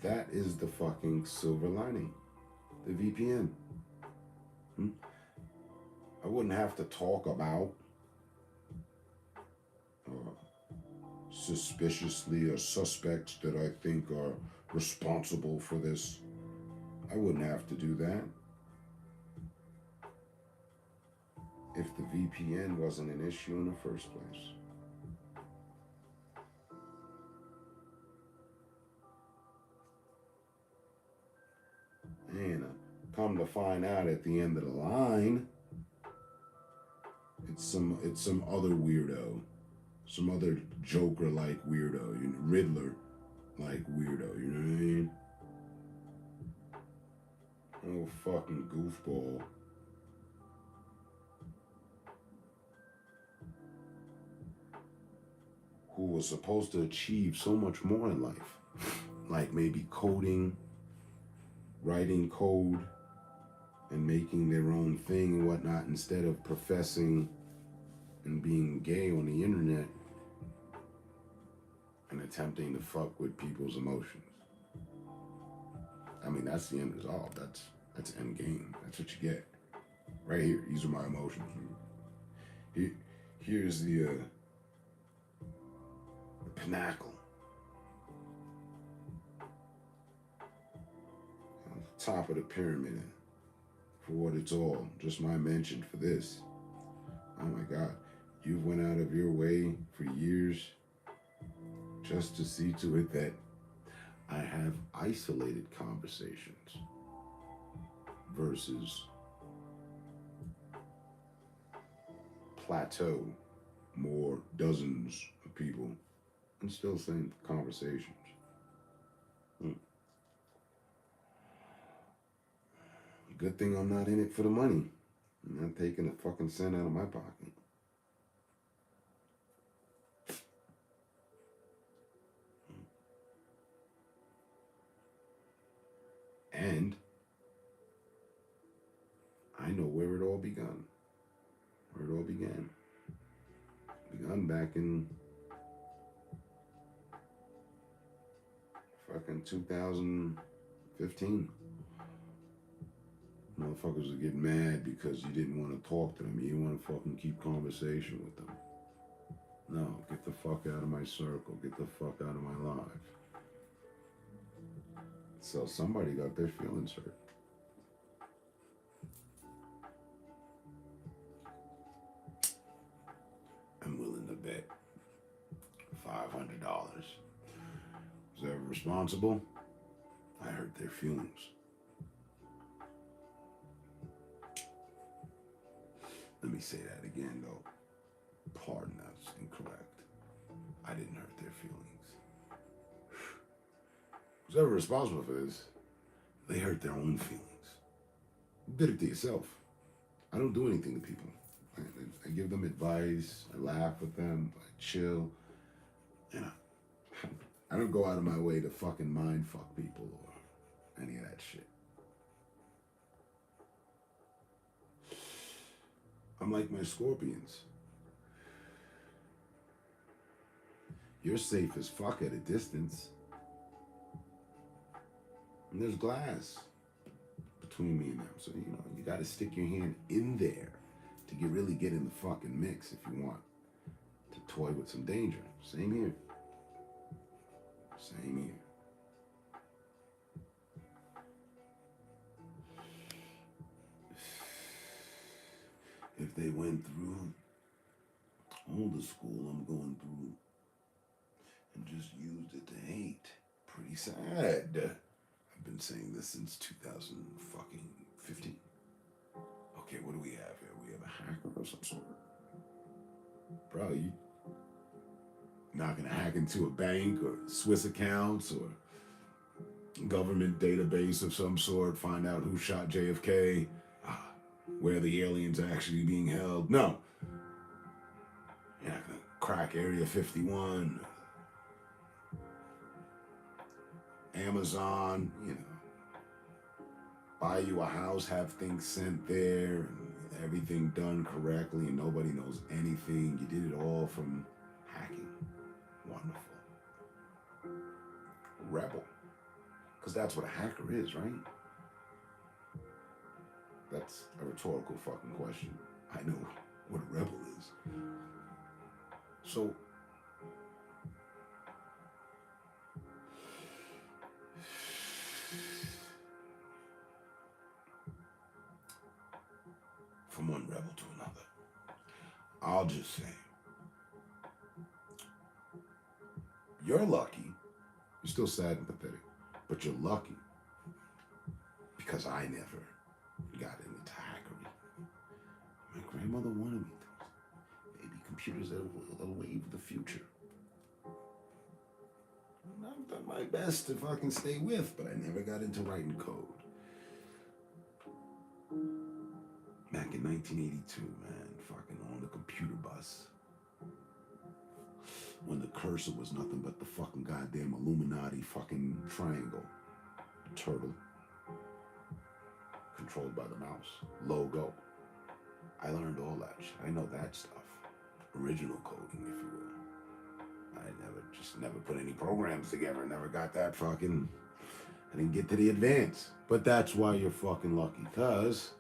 That is the fucking silver lining. The VPN. I wouldn't have to talk about suspiciously or suspects that I think are responsible for this. I wouldn't have to do that if the VPN wasn't an issue in the first place. And come to find out at the end of the line, it's some other weirdo, some other Joker-like weirdo, Riddler-like weirdo, you know what I mean? Oh, fucking goofball. Who was supposed to achieve so much more in life, like maybe coding, writing code, and making their own thing and whatnot, instead of professing and being gay on the internet and attempting to fuck with people's emotions. I mean, that's the end result. That's end game. That's what you get. Right here. These are my emotions. Here's the pinnacle. Top of the pyramid for what it's all. Just my mention for this. Oh my God. You went out of your way for years just to see to it that I have isolated conversations versus plateau, more dozens of people and still same conversations. Good thing I'm not in it for the money. I'm not taking a fucking cent out of my pocket. And I know where it all begun. Where it all began. Begun back in fucking 2015. Motherfuckers would get mad because you didn't want to talk to them. You didn't want to fucking keep conversation with them. No, get the fuck out of my circle. Get the fuck out of my life. So somebody got their feelings hurt. I'm willing to bet $500 responsible, I hurt their feelings. Let me say that again, though. Pardon, that's incorrect. I didn't hurt their feelings. Who's ever responsible for this, they hurt their own feelings. You did it to yourself. I don't do anything to people. I give them advice, I laugh with them, I chill. You know, I don't go out of my way to fucking mind fuck people or any of that shit. I'm like my scorpions. You're safe as fuck at a distance. And there's glass between me and them. So, you know, you gotta stick your hand in there to really get in the fucking mix if you want to toy with some danger. Same here. Same here. If they went through all the school I'm going through and just used it to hate, pretty sad. I've been saying this since 2015. Okay, what do we have here? We have a hacker of some sort. Bro, you not gonna hack into a bank or Swiss accounts or government database of some sort, find out who shot JFK, where the aliens are actually being held. No. You're not gonna crack Area 51, Amazon, you know, buy you a house, have things sent there, and everything done correctly, and nobody knows anything. You did it all from hacking. Wonderful. Rebel. Because that's what a hacker is, right? That's a rhetorical fucking question. I know what a rebel is. So, from one rebel to another, I'll just say, you're lucky. You're still sad and pathetic, but you're lucky because I never got into hackery. My grandmother wanted me to. Maybe computers are the wave of the future. And I've done my best to fucking stay with, but I never got into writing code. Back in 1982, man, fucking on the computer bus. When the cursor was nothing but the fucking goddamn Illuminati fucking triangle. Turtle. Controlled by the mouse. Logo. I learned all that shit. I know that stuff. Original coding, if you will. I never put any programs together. Never got that fucking... I didn't get to the advance. But that's why you're fucking lucky. Because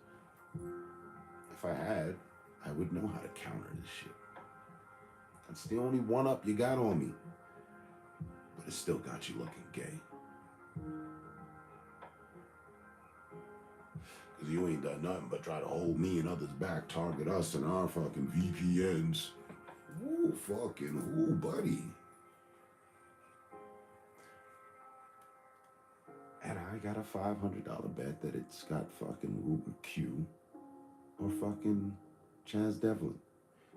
if I had, I would know how to counter this shit. That's the only one-up you got on me. But it still got you looking gay. Because you ain't done nothing but try to hold me and others back, target us and our fucking VPNs. Ooh, fucking, ooh, buddy. And I got a $500 bet that it's got fucking Ruben Q or fucking Chaz Devlin.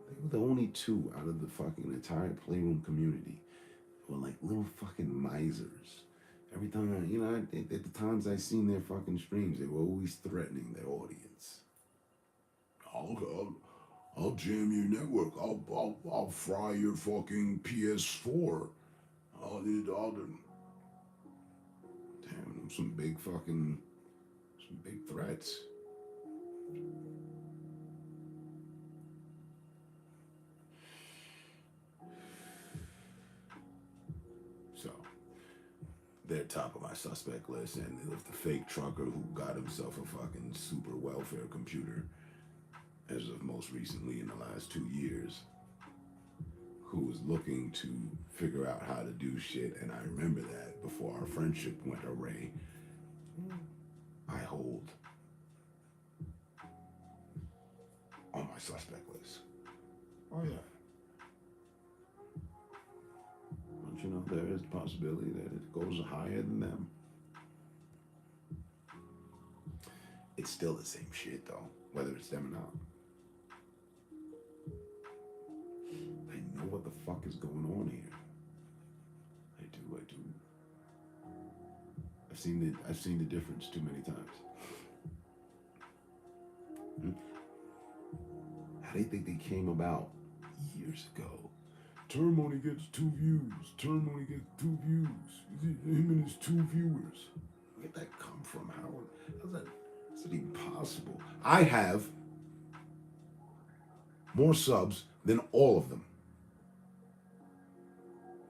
They were the only two out of the fucking entire Playroom community who were like little fucking misers. Every time, you know, at the times I seen their fucking streams, they were always threatening their audience. I'll jam your network. I'll fry your fucking PS4. Damn, some big threats. So, they're top of my suspect list, and it was the fake trucker who got himself a fucking super welfare computer as of most recently in the last 2 years, who was looking to figure out how to do shit, and I remember that before our friendship went awry. I hold on my suspect list. Oh yeah. Don't you know? there is the possibility that it goes higher than them. It's still the same shit though, whether it's them or not. They know what the fuck is going on here. I do. I've seen the difference too many times. How do you think they came about years ago? Term only gets 2 views. Term only gets 2 views. Him and his 2 viewers. Where'd that come from, Howard? How's that? Is it even possible? I have more subs than all of them.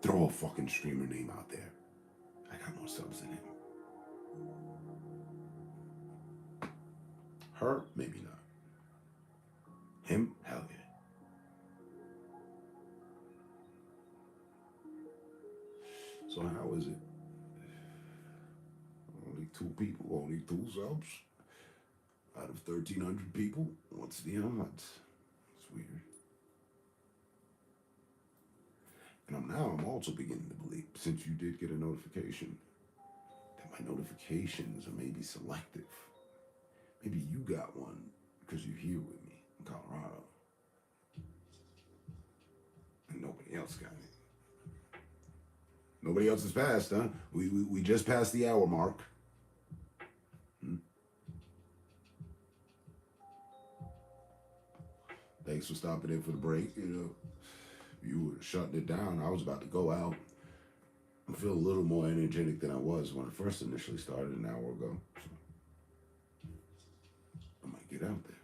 Throw a fucking streamer name out there. I got more subs than him. Her, maybe not. Him, hell yeah. So how is it? Only 2 people, only 2 subs out of 1,300 people? What's the odds? It's weird. And I'm also beginning to believe, since you did get a notification, that my notifications are maybe selective. Maybe you got one because you're here with me in Colorado. And nobody else got it. Nobody else has passed, huh? We just passed the hour mark. Thanks for stopping in for the break. You know, you were shutting it down. I was about to go out. I feel a little more energetic than I was when I first initially started an hour ago. So I might get out there.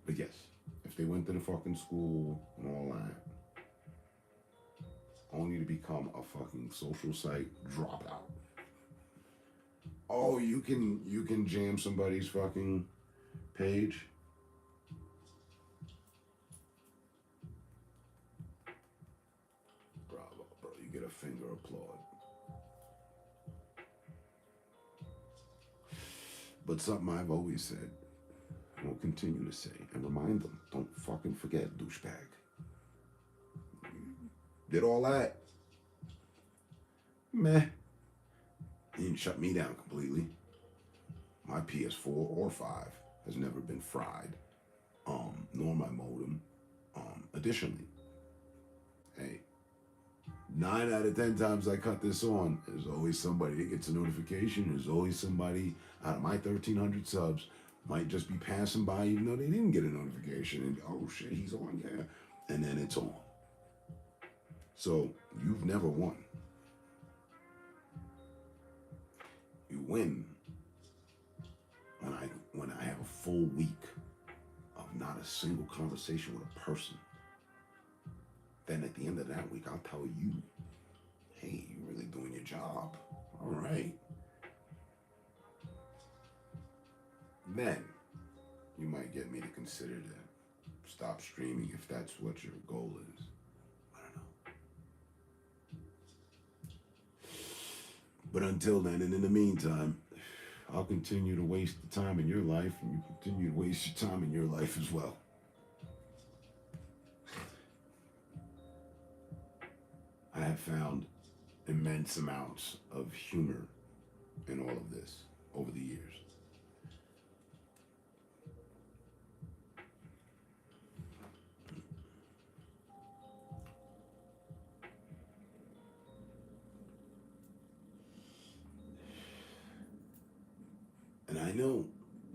But yes, if they went to the fucking school and all that, only to become a fucking social site dropout. Oh, you can jam somebody's fucking page. Bravo, bro. You get a finger applaud. But something I've always said, and will continue to say, and remind them, don't fucking forget, douchebag. Did all that. Meh. He didn't shut me down completely. My PS4 or 5 has never been fried, nor my modem. Additionally, hey, 9 out of 10 times I cut this on, there's always somebody that gets a notification. There's always somebody out of my 1,300 subs might just be passing by even though they didn't get a notification. And oh shit, he's on, yeah. And then it's on. So you've never won. You win when I have a full week of not a single conversation with a person. Then at the end of that week, I'll tell you, hey, you're really doing your job. All right. Then you might get me to consider to stop streaming if that's what your goal is. I don't know. But until then, and in the meantime, I'll continue to waste the time in your life, and you continue to waste your time in your life as well. I have found immense amounts of humor in all of this over the years. And I know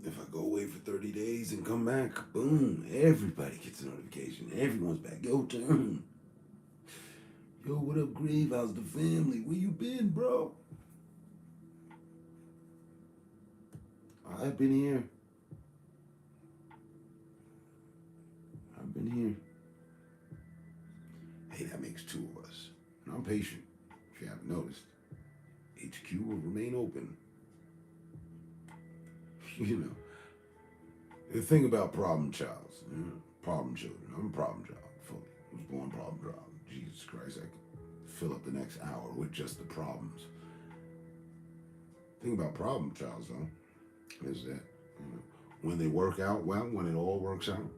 if I go away for 30 days and come back, boom, everybody gets a notification. Everyone's back. Yo, turn. Yo, what up, Grave? How's the family? Where you been, bro? I've been here. I've been here. Hey, that makes 2 of us. And I'm patient, if you haven't noticed. HQ will remain open. You know, the thing about problem childs, you know, problem children. I'm a problem child, fully. I was born problem child. Jesus Christ, I could fill up the next hour with just the problems. The thing about problem childs, though, is that, you know, when they work out well, when it all works out,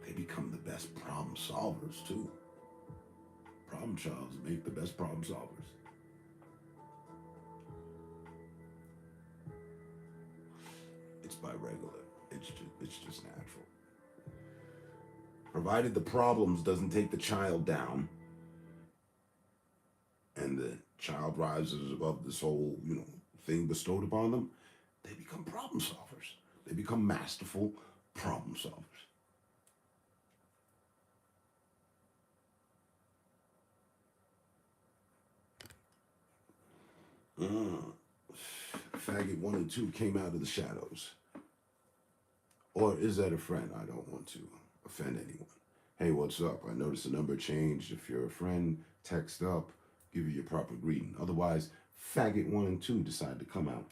they become the best problem solvers too. Problem solvers make the best problem solvers. It's by regular. It's just natural. Provided the problems doesn't take the child down, and the child rises above this whole, thing bestowed upon them, they become problem solvers. They become masterful problem solvers. Faggot 1 and 2 came out of the shadows. Or is that a friend? I don't want to offend anyone. Hey, what's up? I noticed the number changed. If you're a friend, text up, give you your proper greeting. Otherwise, Faggot 1 and 2 decide to come out of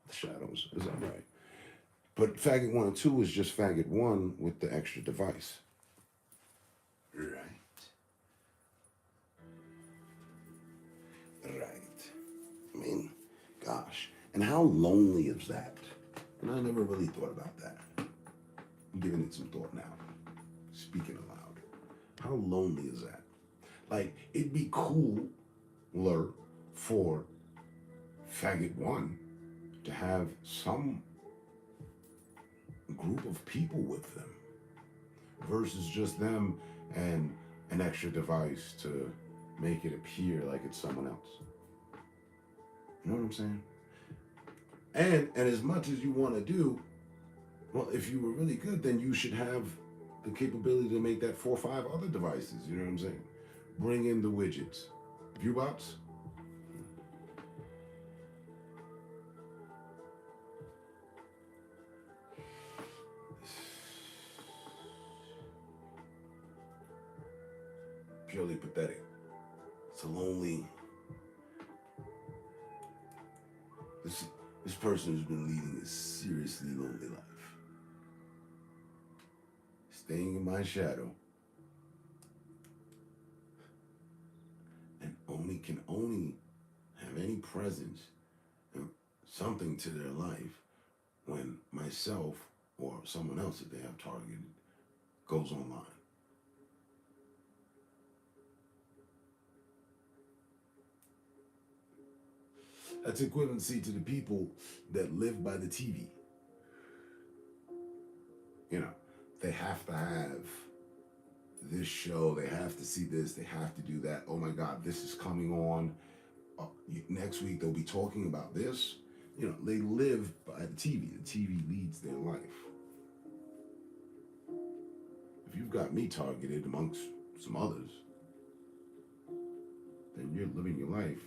the shadows. Is that right? But Faggot 1 and 2 is just Faggot 1 with the extra device. Right. I mean, gosh. And how lonely is that? And I never really thought about that. I'm giving it some thought now. Speaking aloud. How lonely is that? Like, it'd be cooler for Faggot 1 to have some group of people with them versus just them and an extra device to make it appear like it's someone else. You know what I'm saying? And as much as you want to do, well, if you were really good, then you should have the capability to make that 4 or 5 other devices. You know what I'm saying? Bring in the widgets. Viewbots? Purely pathetic. It's a lonely... This person has been leading a seriously lonely life. Staying in my shadow. And can only have any presence and something to their life when myself or someone else that they have targeted goes online. That's equivalency to the people that live by the TV. They have to have this show, they have to see this, they have to do that. Oh my God, this is coming on. Next week they'll be talking about this. They live by the TV. The TV leads their life. If you've got me targeted amongst some others, then you're living your life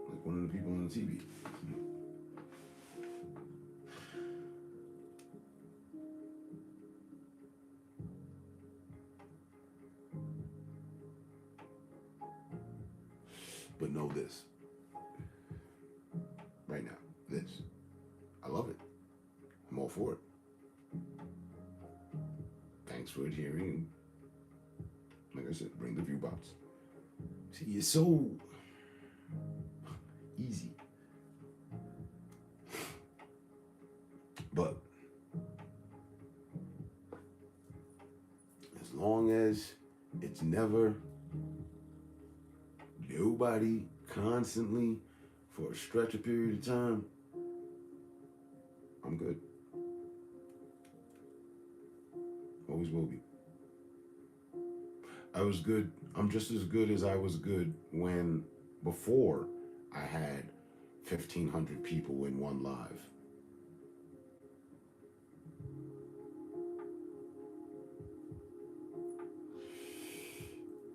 like one of the people on the TV. But know this. Right now. This. I love it. I'm all for it. Thanks for adhering. Like I said, bring the view box. See, it's so easy. But as long as it's never nobody constantly for a stretch of period of time, I'm good. Always will be. I was good. I'm just as good as I was good before I had 1,500 people in one live.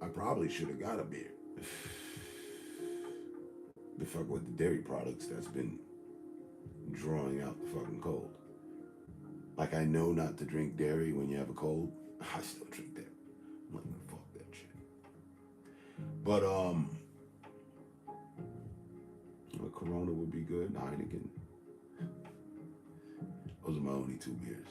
I probably should have got a beer. The fuck with the dairy products that's been drawing out the fucking cold. Like, I know not to drink dairy when you have a cold. I still drink that. I'm like, fuck that shit. But Corona would be good. Heineken. Those are my only 2 beers.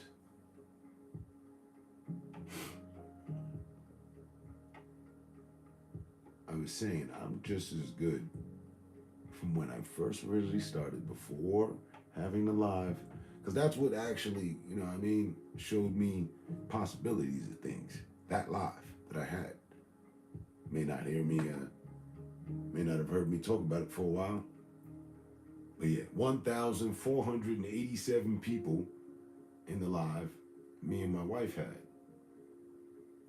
I was saying, I'm just as good from when I first originally started, before having the live, Because that's what actually, you know what I mean, showed me possibilities of things. That live that I had. May not hear me, may not have heard me talk about it for a while. But yeah, 1,487 people in the live me and my wife had.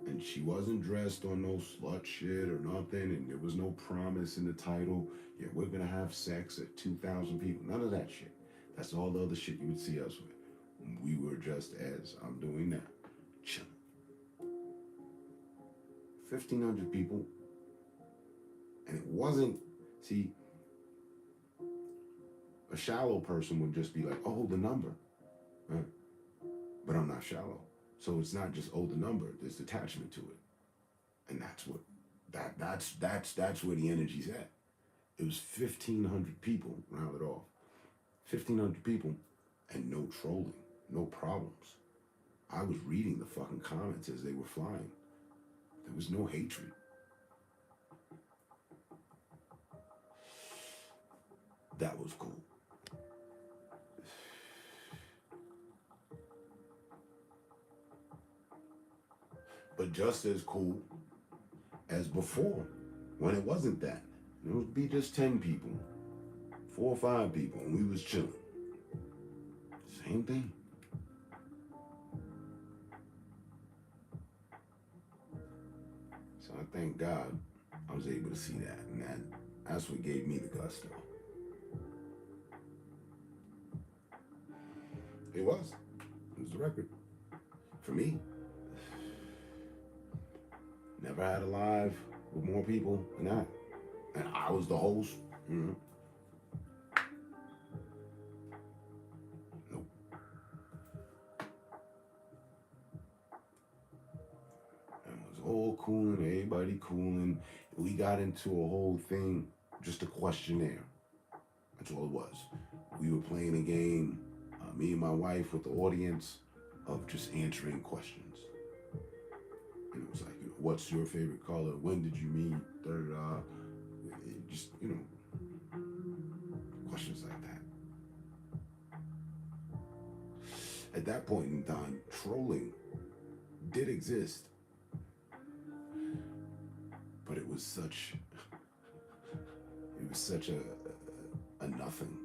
And she wasn't dressed on no slut shit or nothing, and there was no promise in the title. Yeah, we're gonna have sex at 2,000 people. None of that shit. That's all the other shit you would see us with. We were just as I'm doing now. Chilling. 1,500 people. And it wasn't, see, a shallow person would just be like, oh, the number. Right? But I'm not shallow. So it's not just, oh, the number. There's attachment to it. And that's what, that's where the energy's at. It was 1,500 people, rounded off. 1,500 people and no trolling, no problems. I was reading the fucking comments as they were flying. There was no hatred. That was cool. But just as cool as before, when it wasn't that. It would be just 10 people, 4 or 5 people, and we was chilling. Same thing. So I thank God I was able to see that, and that's what gave me the gusto. It was the record. For me, never had a live with more people than that. And I was the host. Mm-hmm. Nope. And it was all cooling, everybody cooling. We got into a whole thing, just a questionnaire. That's all it was. We were playing a game, me and my wife with the audience, of just answering questions. And it was like, what's your favorite color? When did you meet? Just, questions like that. At that point in time, trolling did exist. But it was such a nothing.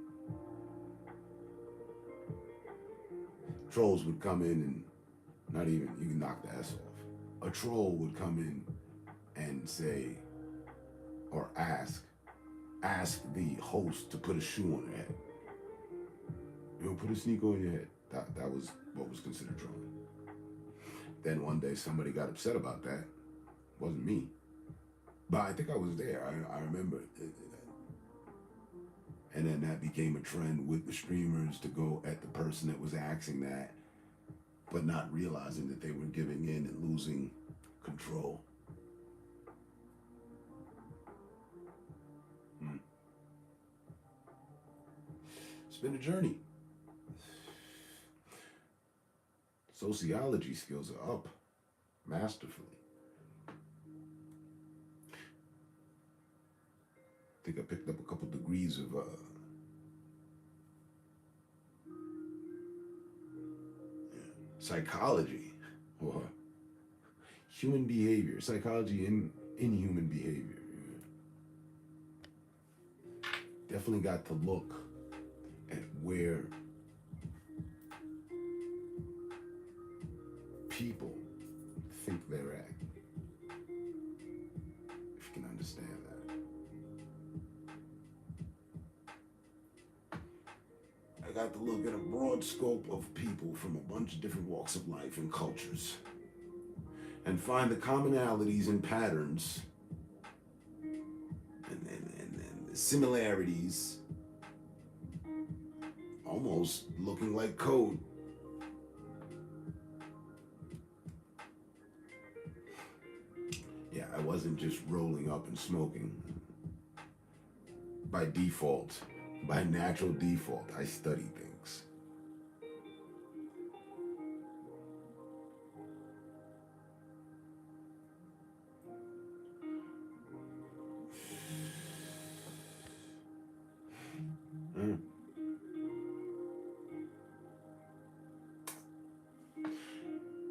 Trolls would come in and not even, you can knock the S off. A troll would come in and say, or ask the host to put a shoe on their head. Put a sneaker on your head. That was what was considered trolling. Then one day somebody got upset about that. It wasn't me. But I think I was there. I remember it. And then that became a trend with the streamers to go at the person that was asking that, but not realizing that they were giving in and losing control. It's been a journey. Sociology skills are up masterfully. I think I picked up a couple degrees of psychology or human behavior, psychology in human behavior. Definitely got to look at where people think they're at. If you can understand that. I got to look at a broad scope of people from a bunch of different walks of life and cultures and find the commonalities and patterns and the similarities, almost looking like code. Yeah, I wasn't just rolling up and smoking. By default, by natural default, I study things.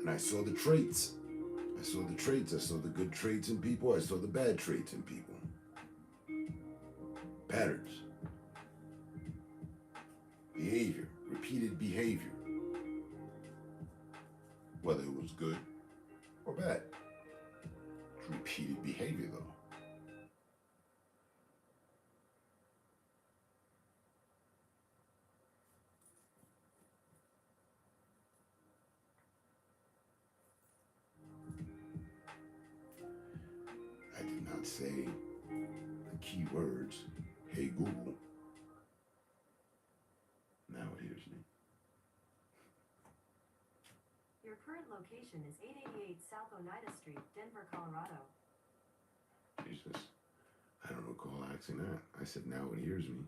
And I saw the traits. I saw the traits. I saw the good traits in people. I saw the bad traits in people. Patterns. Behavior. Repeated behavior. Whether it was good or bad. It's repeated behavior, though. I did not say the key words, "Hey Google." Now it hears me. Your current location is 888 South Oneida Street, Denver, Colorado. Jesus. I don't recall asking that. I said, now it hears me.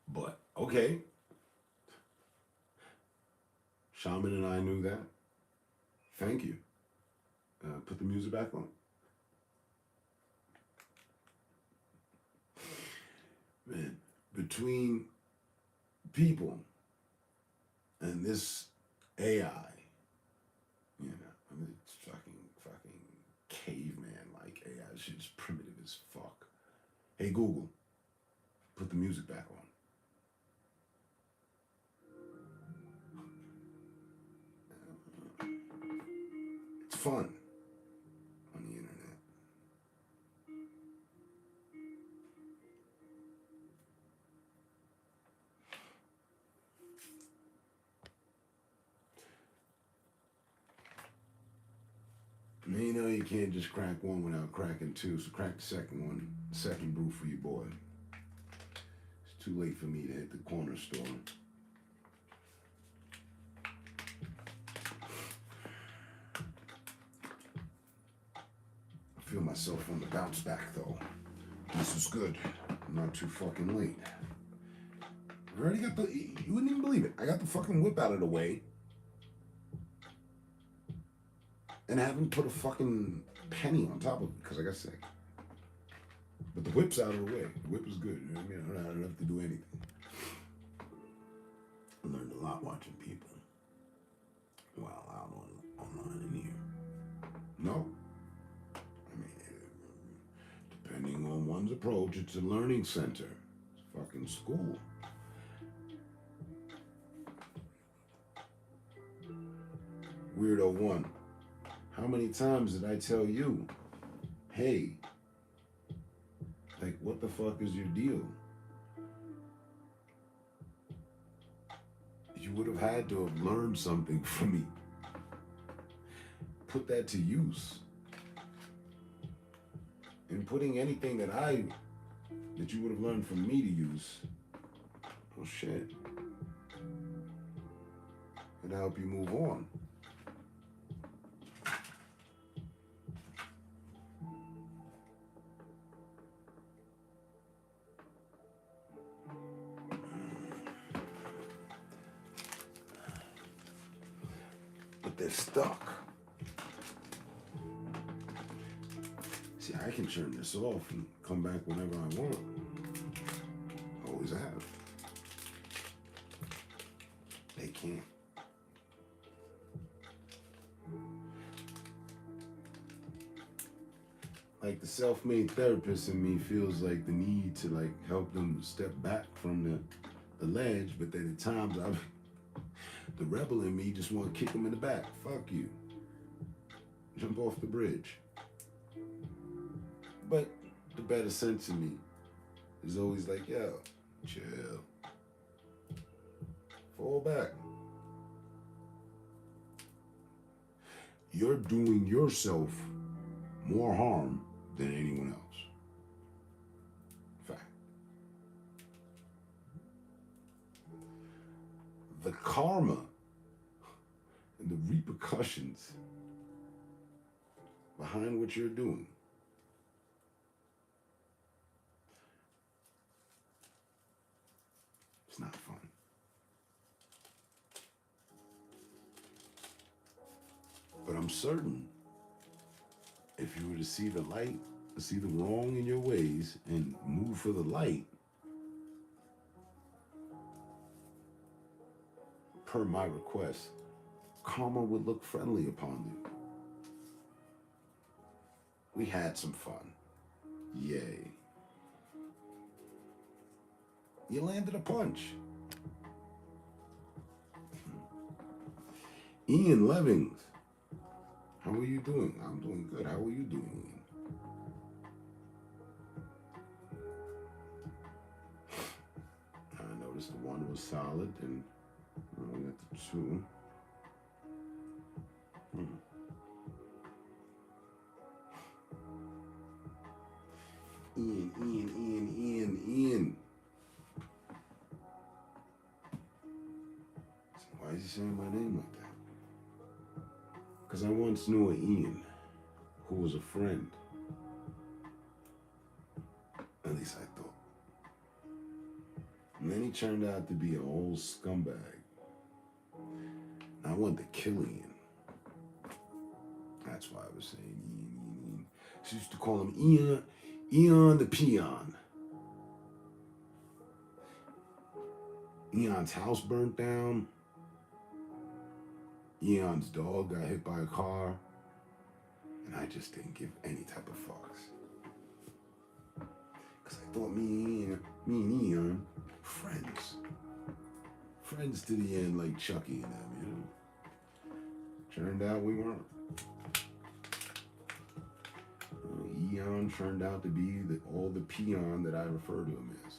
But, okay. Shaman and I knew that. Thank you. Put the music back on. Man, between people and this AI, you know, I mean, it's fucking caveman-like AI. Shit's primitive as fuck. Hey Google, put the music back on. It's fun on the internet. And you know you can't just crack one without cracking two, so crack the second one, second brew for you, boy. It's too late for me to hit the corner store. I feel myself on the bounce back, though. This is good. I'm not too fucking late. I already got the, you wouldn't even believe it. I got the fucking whip out of the way. And I haven't put a fucking penny on top of it because I got sick. But the whip's out of the way. The whip is good. You know what I mean? I don't have to do anything. I learned a lot watching people while out online in here. No. I mean, depending on one's approach, it's a learning center. It's fucking school. Weirdo one. How many times did I tell you, hey, like, what the fuck is your deal? You would have had to have learned something from me. Put that to use. And putting anything that you would have learned from me to use, oh shit, it'll help you move on. But they're stuck. See, I can turn this off and come back whenever I want. Always have. They can't. Like the self-made therapist in me feels like the need to like help them step back from the ledge, but then at times the rebel in me just want to kick them in the back. Fuck you. Jump off the bridge. But the better sense in me is always like, yo, chill. Fall back. You're doing yourself more harm than anyone else. Fact. The karma and the repercussions behind what you're doing it's not fun. But I'm certain if you were to see the light, see the wrong in your ways and move for the light, per my request, karma would look friendly upon you. We had some fun. Yay. You landed a punch. Ian Levings. How are you doing? I'm doing good. How are you doing, Ian? I noticed the one was solid, and we got the two. Ian. Why is he saying my name like that? Because I once knew an Ian who was a friend. At least I thought. And then he turned out to be a whole scumbag. I wanted to kill Ian. That's why I was saying Ian. She used to call him Eon the Peon. Eon's house burnt down. Eon's dog got hit by a car. And I just didn't give any type of fucks. Because I thought me and Eon, friends. Friends to the end, like Chucky and them, you know? Turned out we weren't. Eon turned out to be all the peon that I refer to him as.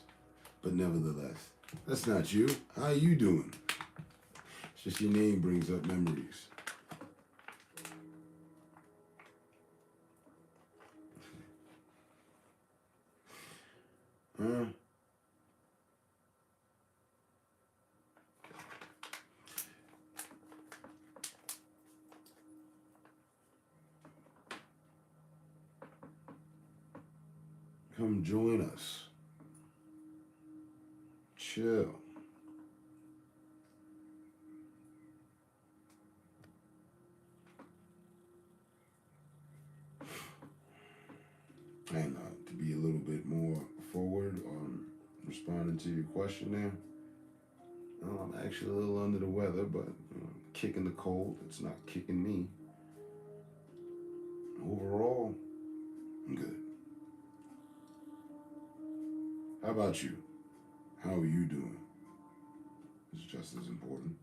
But nevertheless, that's not you. How you doing? It's just your name brings up memories. Come join us. Chill. And to be a little bit more forward on responding to your question there, I'm actually a little under the weather, but kicking the cold. It's not kicking me. Overall, I'm good. How about you? How are you doing? It's just as important.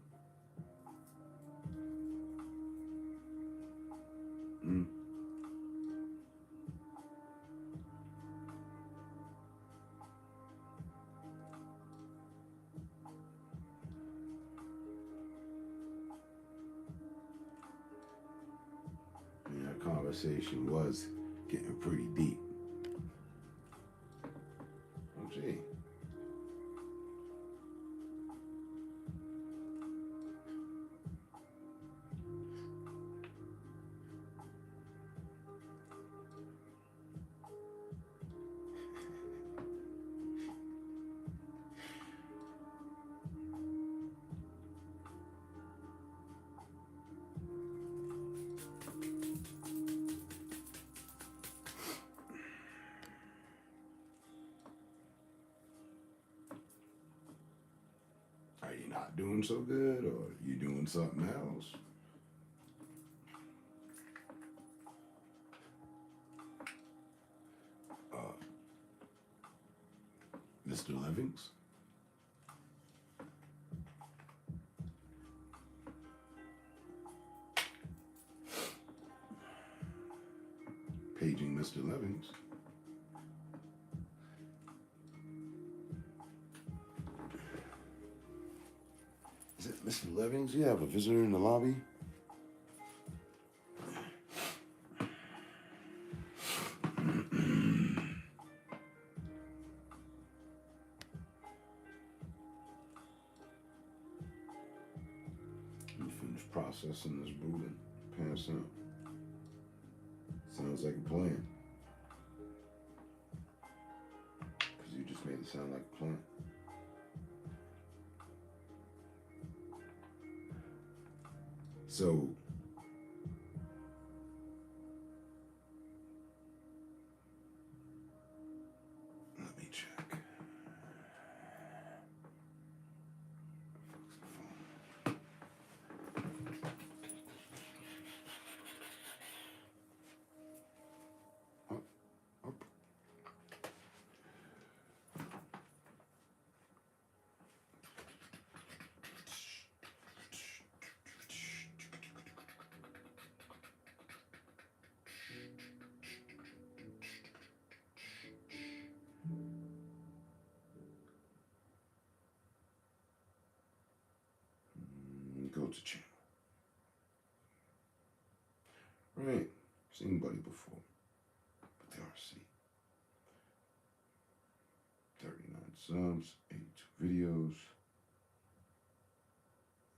Yeah, our conversation was getting pretty deep. Oh, gee. Are you not doing so good, or you doing something else? Mr. Levings? Paging Mr. Levings. Is it Mr. Levings? You have a visitor in the lobby? You finished processing this brood and pass out. Sounds like a plan. Because you just made it sound like a plan. So, let me check. What's a channel? Right. Seen Buddy before. But the RC. 39 subs, 82 videos.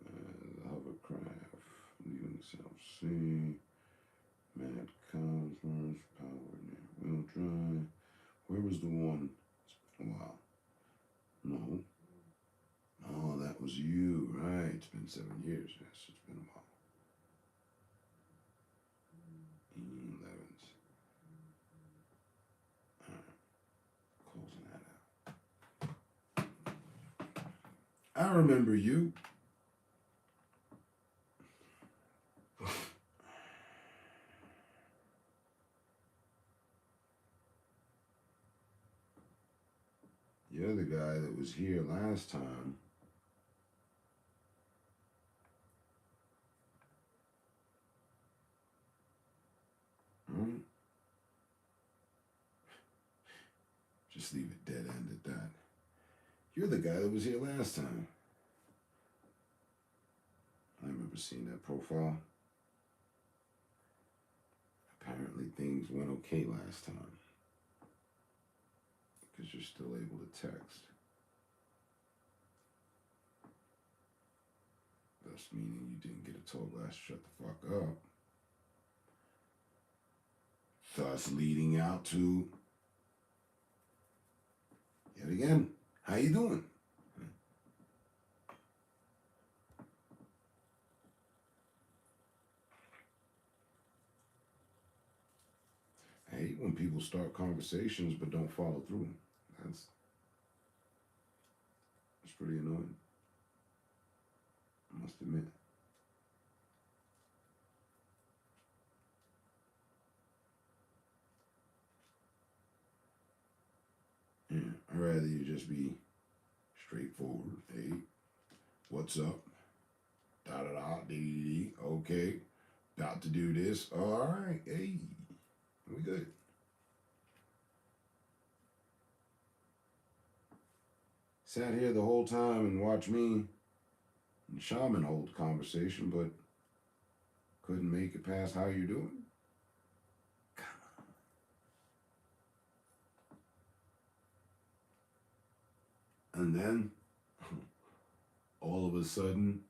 The hovercraft, leaving South Sea. Mad Cosmos, Power Near Wheel Drive. Where was the one? It's been a while. No. Oh, that was you, right. It's been 7 years. Yes, it's been a while. 11s. Alright. Closing that out. I remember you. You're the guy that was here last time. Hmm? Just leave it dead end at that. You're the guy that was here last time. I remember seeing that profile. Apparently things went okay last time. Because you're still able to text. Thus meaning you didn't get a toll blast, shut the fuck up. Thus leading out to, yet again, how you doing? I hate when people start conversations but don't follow through. That's pretty annoying. I must admit. Yeah, I'd rather you just be straightforward. Hey, what's up? Da da da, dee dee dee. Okay, about to do this. All right, hey, we good. Sat here the whole time and watched me and Shaman hold the conversation, but couldn't make it past how you're doing. Come on. And then, all of a sudden,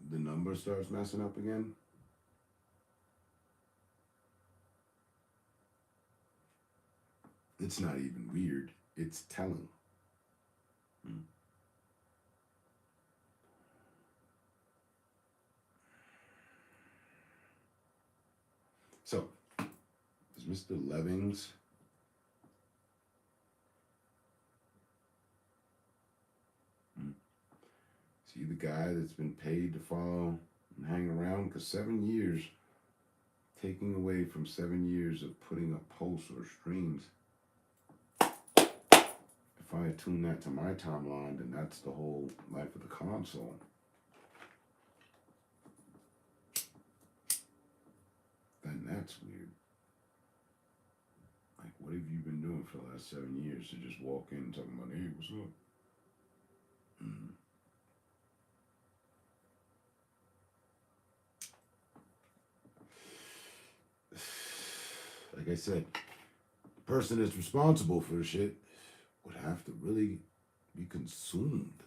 the number starts messing up again. It's not even weird. It's telling. So, is Mr. Levings is he the guy that's been paid to follow and hang around? Because 7 years, taking away from 7 years of putting up posts or streams, if I attune that to my timeline, then that's the whole life of the console. Then that's weird. Like, what have you been doing for the last 7 years to just walk in and talking about, hey, what's up? Like I said, the person that's responsible for the shit would have to really be consumed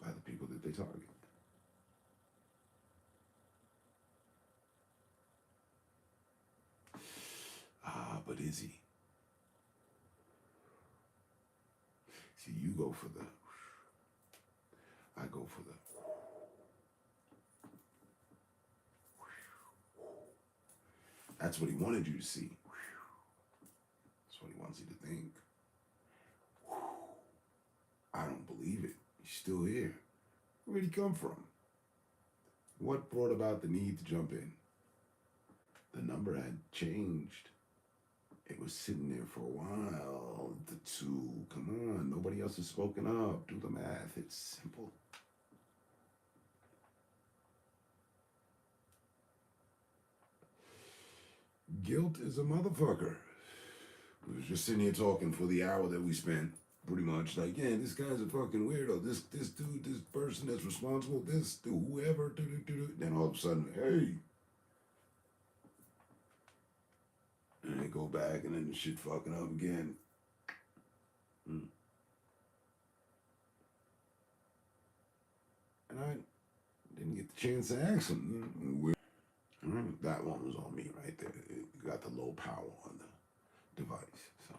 by the people that they target. But is he? See, you go for the, I go for the, that's what he wanted you to see. That's what he wants you to think. I don't believe it. He's still here. Where'd he come from? What brought about the need to jump in? The number had changed. It was sitting there for a while. The two, come on, nobody else has spoken up. Do the math, it's simple. Guilt is a motherfucker. We was just sitting here talking for the hour that we spent. pretty much like, yeah, this guy's a fucking weirdo. This dude, this person that's responsible, this dude, whoever, then all of a sudden, hey. And they go back and then the shit fucking up again. And I didn't get the chance to ask him. That one was on me right there. It got the low power on the device. So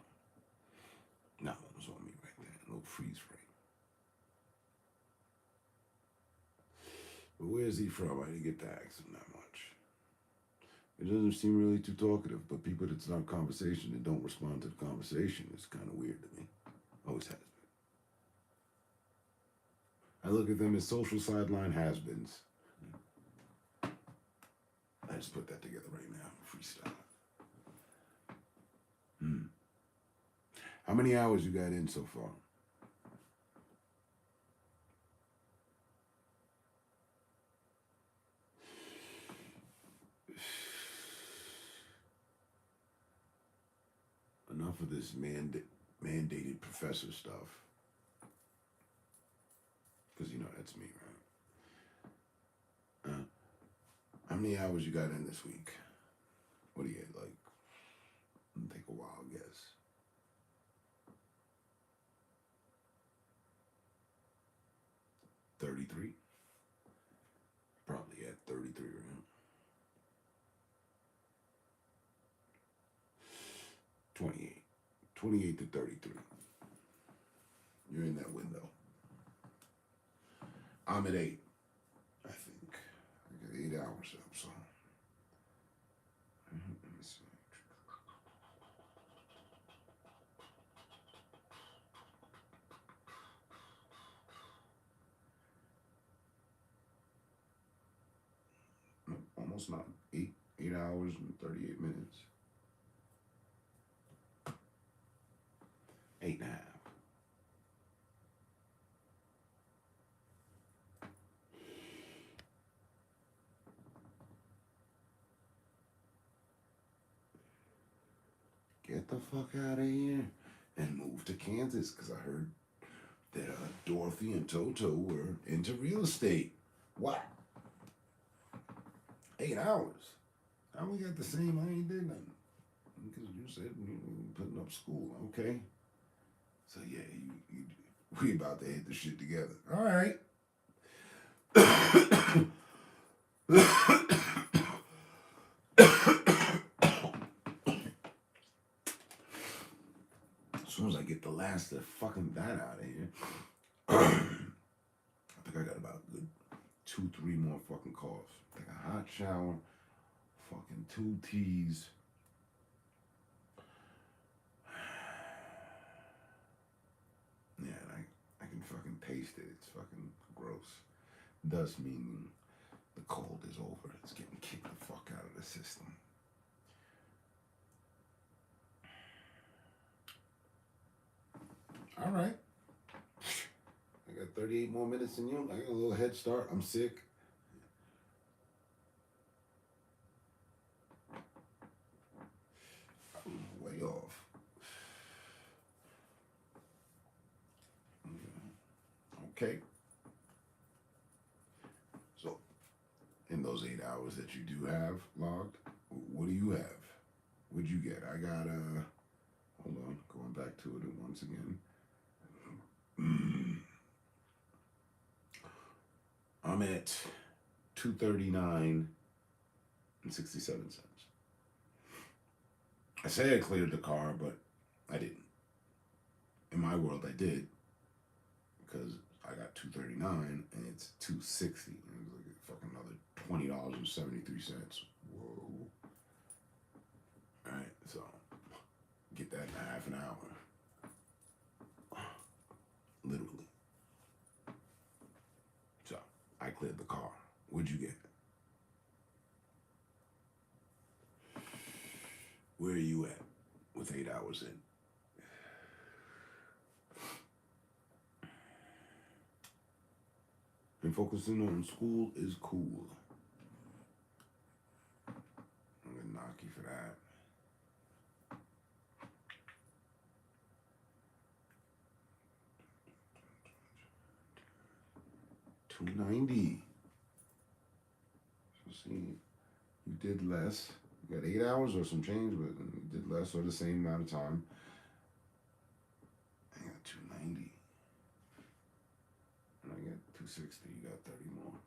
that one was on me right there. A little freeze frame. But where is he from? I didn't get to ask him that much. It doesn't seem really too talkative, but people that start conversation and don't respond to the conversation is kind of weird to me. Always has been. I look at them as social sideline has-beens. I just put that together right now. Freestyle. How many hours you got in so far? Enough of this mandated professor stuff. Because, that's me, right? How many hours you got in this week? What do you get, like? Take a wild guess. 33? Probably at 33, right? 28. 28 to 33. You're in that window. I'm at 8, I think. I got 8 hours up, so. Let me see. Almost not. 8 hours and 38 minutes. 8.5. Get the fuck out of here and move to Kansas, because I heard that Dorothy and Toto were into real estate. What? 8 hours. I only got the same. I ain't did nothing. Because you said you were putting up school. Okay. So yeah, we about to hit the shit together. All right. As soon as I get the last of fucking that out of here, I think I got about a good 2-3 more fucking calls. Take a hot shower, fucking 2 teas. Yeah, and I can fucking taste it. It's fucking gross. Thus meaning the cold is over. It's getting kicked the fuck out of the system. All right. I got 38 more minutes than you. I got a little head start. I'm sick. I'm way off. Okay. So, in those 8 hours that you do have logged, what do you have? What'd you get? I got, hold on, going back to it once again. I'm at 239 and 67 cents. I say I cleared the car, but I didn't. In my world, I did, because I got 239 and it's 260. And it was like fucking another $20.73. Whoa. All right, so get that in a half an hour. Literally. So I cleared the car. What'd you get? Where are you at with 8 hours in? And focusing on school is cool. I'm gonna knock you for that. 290. So see, you did less. You got 8 hours or some change, but you did less or the same amount of time. I got 290. And I got 260. You got 30 more.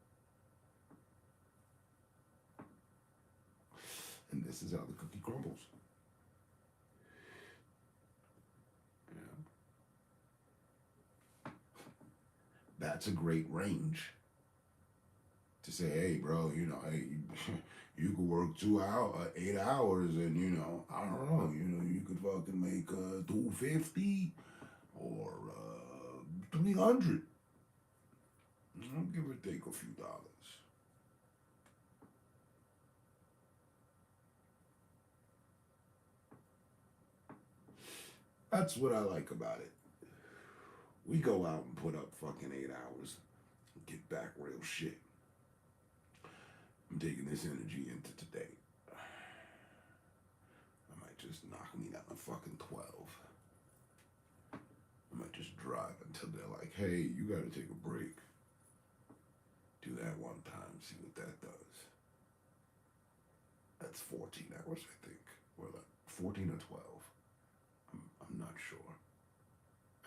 And this is how the cookie crumbles. Yeah. That's a great range to say, hey, bro, you know, hey, you could work 8 hours, and I don't know, you could fucking make 250 or 300. Give or take a few dollars. That's what I like about it. We go out and put up fucking 8 hours and get back real shit. I'm taking this energy into today. I might just knock me down to fucking 12. I might just drive until they're like, hey, you gotta take a break. Do that one time, see what that does. That's 14 hours, I think. Or like 14 or 12. I'm not sure.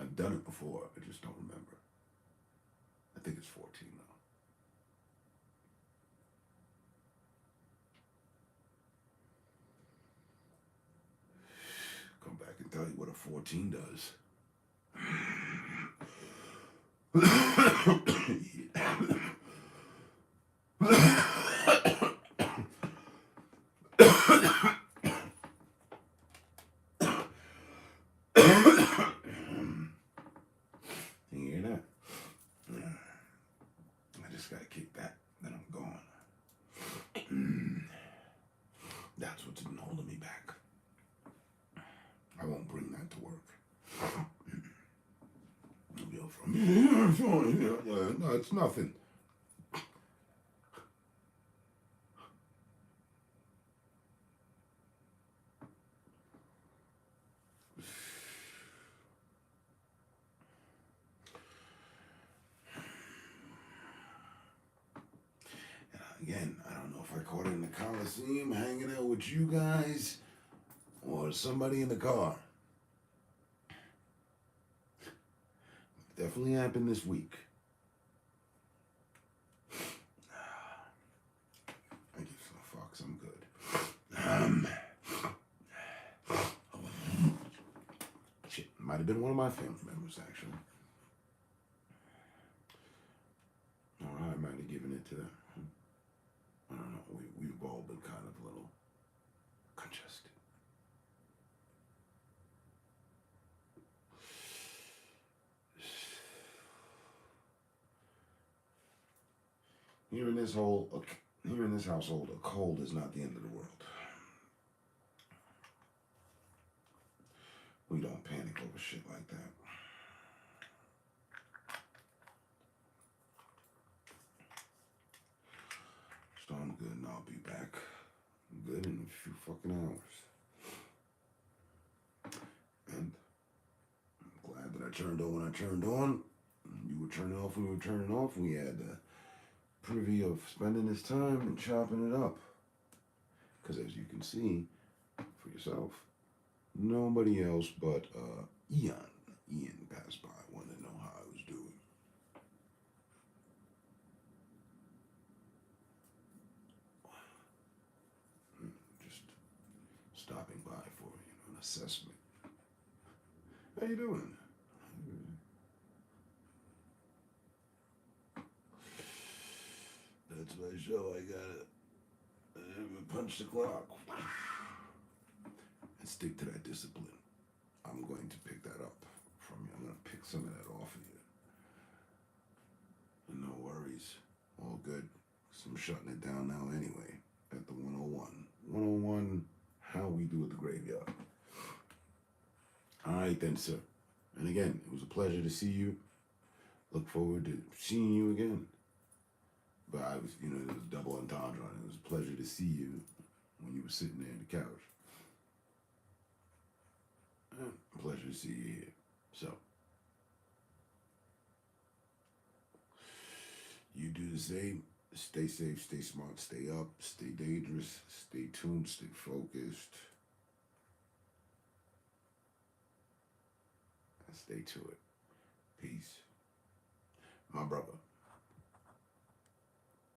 I've done it before, I just don't remember. I think it's 14 though. Come back and tell you what a 14 does. You hear that? I just gotta kick that, then I'm gone. That's what's been holding me back. I won't bring that to work. No, it's nothing. Again, I don't know if I caught it in the Coliseum hanging out with you guys or somebody in the car. Definitely happened this week. I give some fucks, I'm good. Shit, might have been one of my family members, actually. Or I might have given it to them. I don't know, we've all been kind of a little congested. Here in this household, a cold is not the end of the world. We don't panic over shit like that. So I'm good and I'll be back. Good in a few fucking hours. And I'm glad that I turned on when I turned on. You were turning off when you were turning off. We had the privy of spending this time and chopping it up. Because as you can see for yourself, nobody else but Ian passed by, wanted to know how I was doing. Just stopping by for an assessment. How you doing? That's my show. I gotta punch the clock and stick to that discipline. I'm going to pick that up from you. I'm going to pick some of that off of you. And no worries. All good. So I'm shutting it down now anyway at the 101. 101, how we do at the graveyard. All right then, sir. And again, it was a pleasure to see you. Look forward to seeing you again. But I was, there was double entendre on it. It was a pleasure to see you when you were sitting there on the couch. Pleasure to see you here. So, you the same. Stay safe, stay smart, stay up, stay dangerous, stay tuned, stay focused. And stay to it. Peace. My brother.